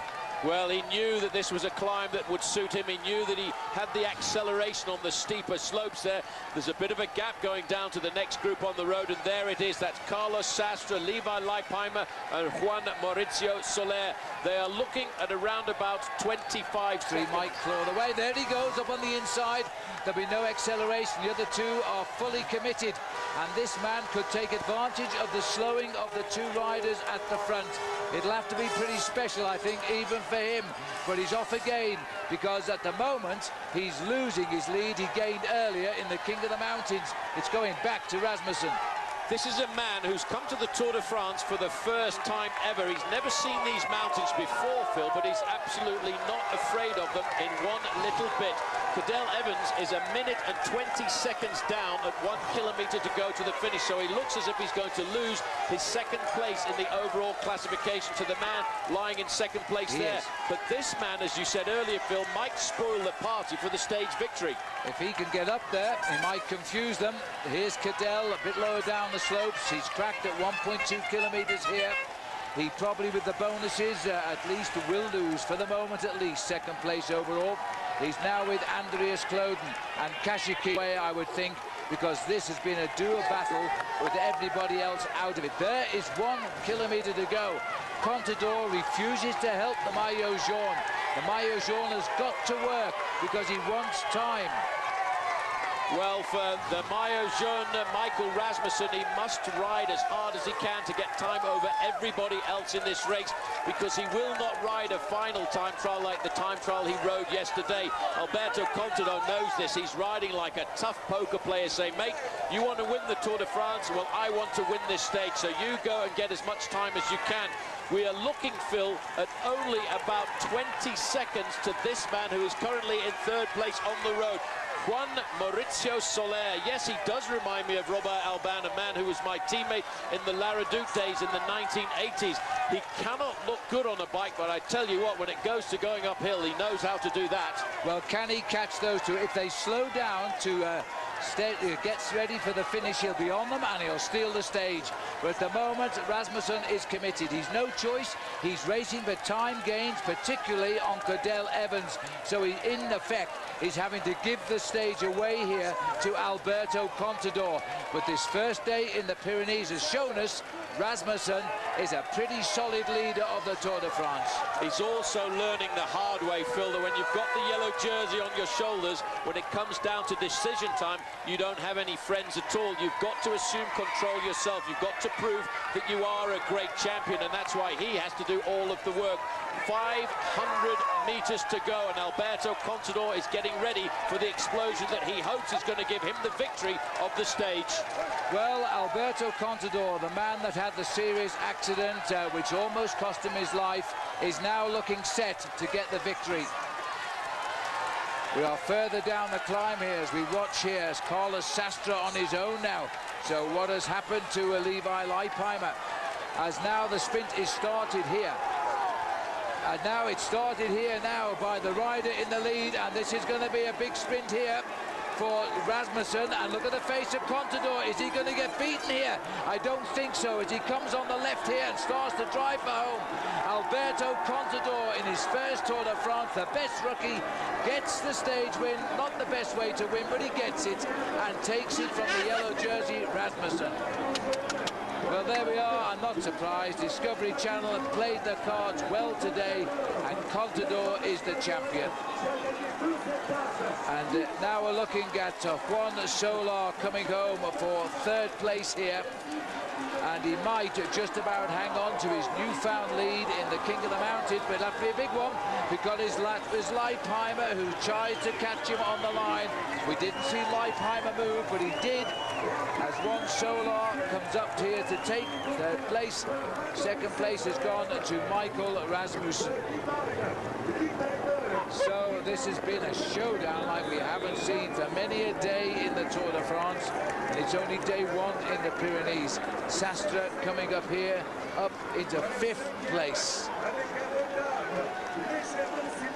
Well, he knew that this was a climb that would suit him. He knew that he had the acceleration on the steeper slopes there. There's a bit of a gap going down to the next group on the road, and there it is. That's Carlos Sastre, Levi Leipheimer, and Juan Maurizio Soler. They are looking at around about 25 He might claw it away. There he goes up on the inside. There'll be no acceleration. The other 2 are fully committed, and this man could take advantage of the slowing of the 2 riders at the front. It'll have to be pretty special, I think, even for him. But he's off again, because at the moment he's losing his lead he gained earlier in the King of the Mountains. It's going back to Rasmussen. This is a man who's come to the Tour de France for the first time ever. He's never seen these mountains before, Phil, but he's absolutely not afraid of them in one little bit. Cadel Evans is 1 minute and 20 seconds down at 1 kilometre to go to the finish, so he looks as if he's going to lose his 2nd place in the overall classification to the man lying in 2nd place there. But this man, as you said earlier, Phil, might spoil the party for the stage victory. If he can get up there, he might confuse them. Here's Cadel, a bit lower down the slopes. He's cracked at 1.2 kilometres here. He probably, with the bonuses, at least will lose, for the moment at least, 2nd place overall. He's now with Andreas Kloden and Kashiki, I would think, because this has been a dual battle with everybody else out of it. There is 1 kilometre to go. Contador refuses to help the Maillot Jaune. The Maillot Jaune has got to work because he wants time. Well, for the Maillot Jaune, Michael Rasmussen, he must ride as hard as he can to get time over everybody else in this race, because he will not ride a final time trial like the time trial he rode yesterday. Alberto Contador knows this. He's riding like a tough poker player, saying, mate, you want to win the Tour de France? Well, I want to win this stage, so you go and get as much time as you can. We are looking, Phil, at only about 20 seconds to this man who is currently in 3rd place on the road. Juan Mauricio Soler. Yes, he does remind me of Robert Alban, a man who was my teammate in the Laraduc days in the 1980s. He cannot look good on a bike, but I tell you what, when it goes to going uphill, he knows how to do that. Well, can he catch those two? If they slow down to gets ready for the finish, he'll be on them and he'll steal the stage. But at the moment, Rasmussen is committed. He's no choice. He's racing for time gains, particularly on Cadel Evans. So he, in effect, is having to give the stage away here to Alberto Contador. But this first day in the Pyrenees has shown us Rasmussen is a pretty solid leader of the Tour de France. He's also learning the hard way, Phil, that when you've got the yellow jersey on your shoulders, when it comes down to decision time, you don't have any friends at all. You've got to assume control yourself. You've got to prove that you are a great champion, and that's why he has to do all of the work. 500 meters to go, and Alberto Contador is getting ready for the explosion that he hopes is going to give him the victory of the stage. Well, Alberto Contador, the man that had the serious accident which almost cost him his life, is now looking set to get the victory. We are further down the climb here as we watch here as Carlos Sastre on his own now. So what has happened to Levi Leipheimer? As now the sprint is started here. And now it's started here now by the rider in the lead, and this is going to be a big sprint here for Rasmussen. And look at the face of Contador. Is he going to get beaten here? I don't think so, as he comes on the left here and starts to drive for home. Alberto Contador in his first Tour de France, the best rookie, gets the stage win. Not the best way to win, but he gets it and takes it from the yellow jersey, Rasmussen. Well, there we are. I'm not surprised. Discovery Channel have played their cards well today, and Contador is the champion. And now we're looking at Juan Soler coming home for third place here. And he might just about hang on to his newfound lead in the King of the Mountains, but it'll have to be a big one because it's Leipheimer who tried to catch him on the line. We didn't see Leipheimer move, but he did as Juan Soler comes up here to take third place. Second place has gone to Michael Rasmussen. So this has been a showdown like we haven't seen for many a day in the Tour de France. It's only day one in the Pyrenees. Sastre coming up here, up into fifth place.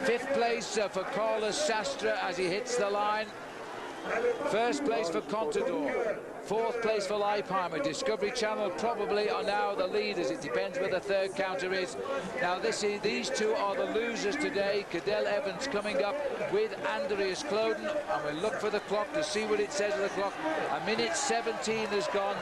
Fifth place for Carlos Sastre as he hits the line. First place for Contador. Fourth place for Leipheimer. Discovery Channel probably are now the leaders. It depends where the third counter is. Now these two are the losers today. Cadel Evans coming up with Andreas Kloden. And we'll look for the clock to see what it says on the clock. 1:17 has gone.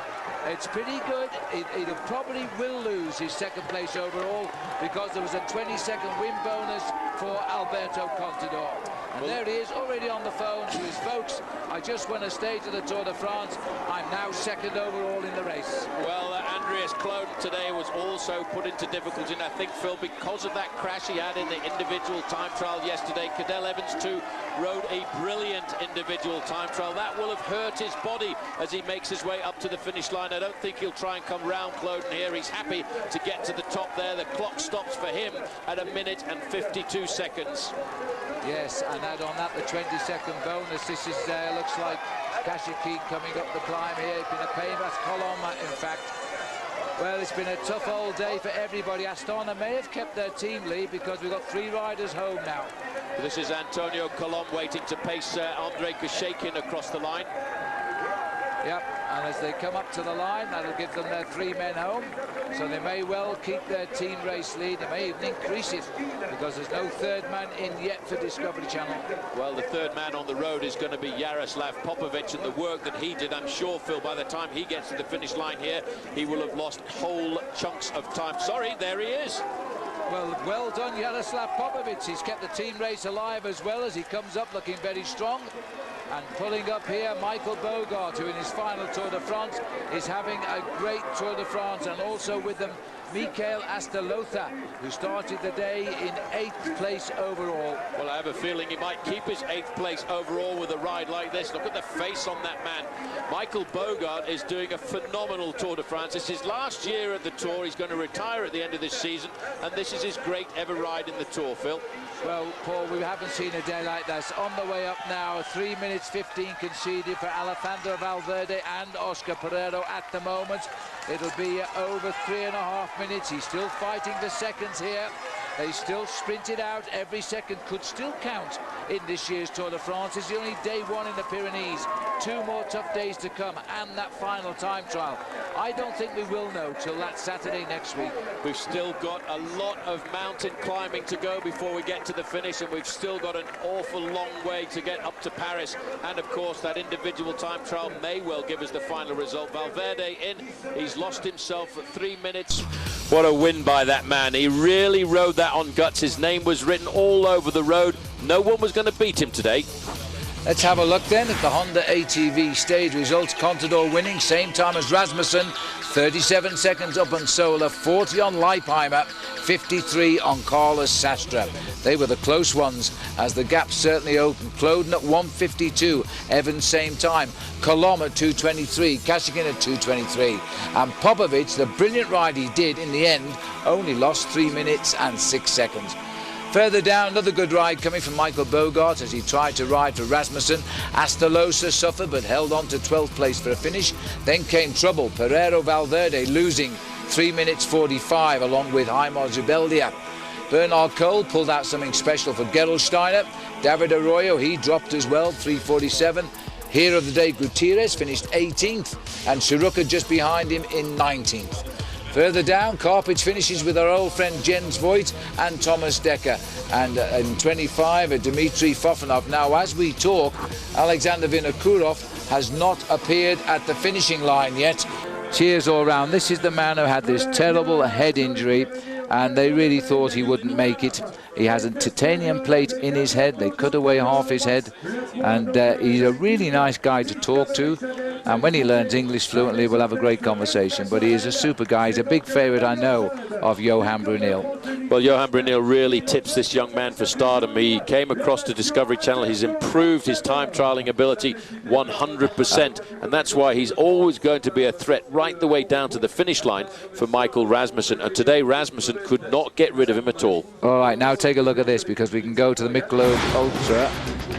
It's pretty good. He probably will lose his second place overall because there was a 20-second win bonus for Alberto Contador. And there he is, already on the phone to his folks. I just won a stage of the Tour de France. I'm now second overall in the race. Well, Andreas Kloden today was also put into difficulty, and I think, Phil, because of that crash he had in the individual time trial yesterday. Cadel Evans, too, rode a brilliant individual time trial. That will have hurt his body as he makes his way up to the finish line. I don't think he'll try and come round Kloden here. He's happy to get to the top there. The clock stops for him at 1:52 seconds. Yes, and add on that the 20-second bonus. This is looks like Khachikhin coming up the climb here. It's been a pain. That's Colomb, in fact. Well, it's been a tough old day for everybody. Astana may have kept their team lead because we've got 3 riders home now. This is Antonio Colomb waiting to pace Andrei Khachikhin across the line. Yep, and as they come up to the line, that'll give them their 3 men home. So they may well keep their team race lead. They may even increase it because there's no third man in yet for Discovery Channel. Well, the third man on the road is going to be Jaroslav Popovic, and the work that he did, I'm sure, Phil, by the time he gets to the finish line here, he will have lost whole chunks of time. Sorry, there he is. Well done, Jaroslav Popovic. He's kept the team race alive as well as he comes up looking very strong. And pulling up here, Michael Bogart, who in his final Tour de France is having a great Tour de France, and also with them Mikel Astelotha, who started the day in 8th place overall. Well, I have a feeling he might keep his 8th place overall with a ride like this. Look at the face on that man. Michael Bogart is doing a phenomenal Tour de France. It's his last year at the Tour. He's going to retire at the end of this season, and this is his great ever ride in the Tour, Phil. Well, Paul, we haven't seen a day like this. On the way up now, 3 minutes minutes 15 conceded for Alejandro Valverde and Oscar Pereiro at the moment. It'll be over 3.5 minutes. He's still fighting for seconds here. They still sprint it out. Every second could still count in this year's Tour de France. It's only day one in the Pyrenees. 2 more tough days to come and that final time trial. I don't think we will know till that Saturday next week. We've still got a lot of mountain climbing to go before we get to the finish, and we've still got an awful long way to get up to Paris. And of course, that individual time trial may well give us the final result. Valverde in, he's lost himself for 3 minutes. What a win by that man. He really rode that on guts. His name was written all over the road. No one was going to beat him today. Let's have a look then at the Honda ATV stage results. Contador winning, same time as Rasmussen. 37 seconds up on Sola, 40 on Leipheimer, 53 on Carlos Sastre. They were the close ones as the gap certainly opened. Cloden at 1:52, Evans same time. Colom at 2:23, Kashikin at 2:23. And Popovic, the brilliant ride he did in the end, only lost 3 minutes and 6 seconds. Further down, another good ride coming from Michael Bogart as he tried to ride for Rasmussen. Astolosa suffered but held on to 12th place for a finish. Then came trouble. Pereiro Valverde losing 3 minutes 45 along with Jaime Zubeldia. Bernard Cole pulled out something special for Gerolsteiner. David Arroyo, he dropped as well, 3:47. Hero of the day, Gutierrez, finished 18th and Shuruka just behind him in 19th. Further down, Karpic finishes with our old friend Jens Voigt and Thomas Dekker. And in 25, Dmitry Fofanov. Now, as we talk, Alexander Vinokurov has not appeared at the finishing line yet. Cheers all round. This is the man who had this terrible head injury, and they really thought he wouldn't make it. He has a titanium plate in his head. They cut away half his head, and he's a really nice guy to talk to. And when he learns English fluently, we'll have a great conversation. But he is a super guy. He's a big favourite, I know, of Johan Brunel. Well, Johan Brunel really tips this young man for stardom. He came across to Discovery Channel. He's improved his time trialling ability 100%. And that's why he's always going to be a threat right the way down to the finish line for Michael Rasmussen. And today, Rasmussen could not get rid of him at all. All right, now take a look at this, because we can go to the Michelob Ultra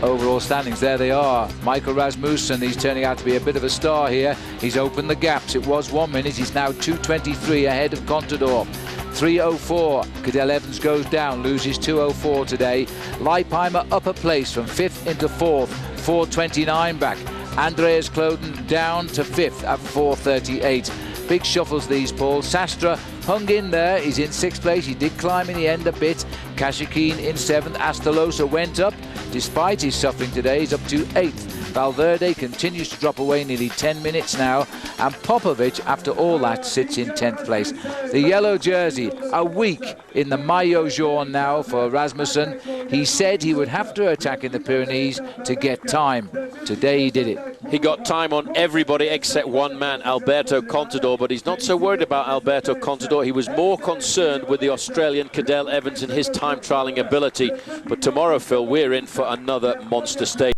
overall standings. There they are. Michael Rasmussen, he's turning out to be a bit of a star here. He's opened the gaps. It was 1 minute. He's now 2:23 ahead of Contador. 3:04. Cadel Evans goes down, loses 2:04 today. Leipheimer up a place from 5th into 4th, 4:29 back. Andreas Cloden down to 5th at 4:38. Big shuffles these, Paul. Sastre hung in there. He's in 6th place. He did climb in the end a bit. Kashikin in 7th. Astolosa went up. Despite his suffering today, he's up to 8th. Valverde continues to drop away nearly 10 minutes now. And Popovic, after all that, sits in 10th place. The yellow jersey, a week in the maillot jaune now for Rasmussen. He said he would have to attack in the Pyrenees to get time. Today he did it. He got time on everybody except one man, Alberto Contador, but he's not so worried about Alberto Contador. He was more concerned with the Australian Cadel Evans and his time trialling ability. But tomorrow, Phil, we're in for another monster stage.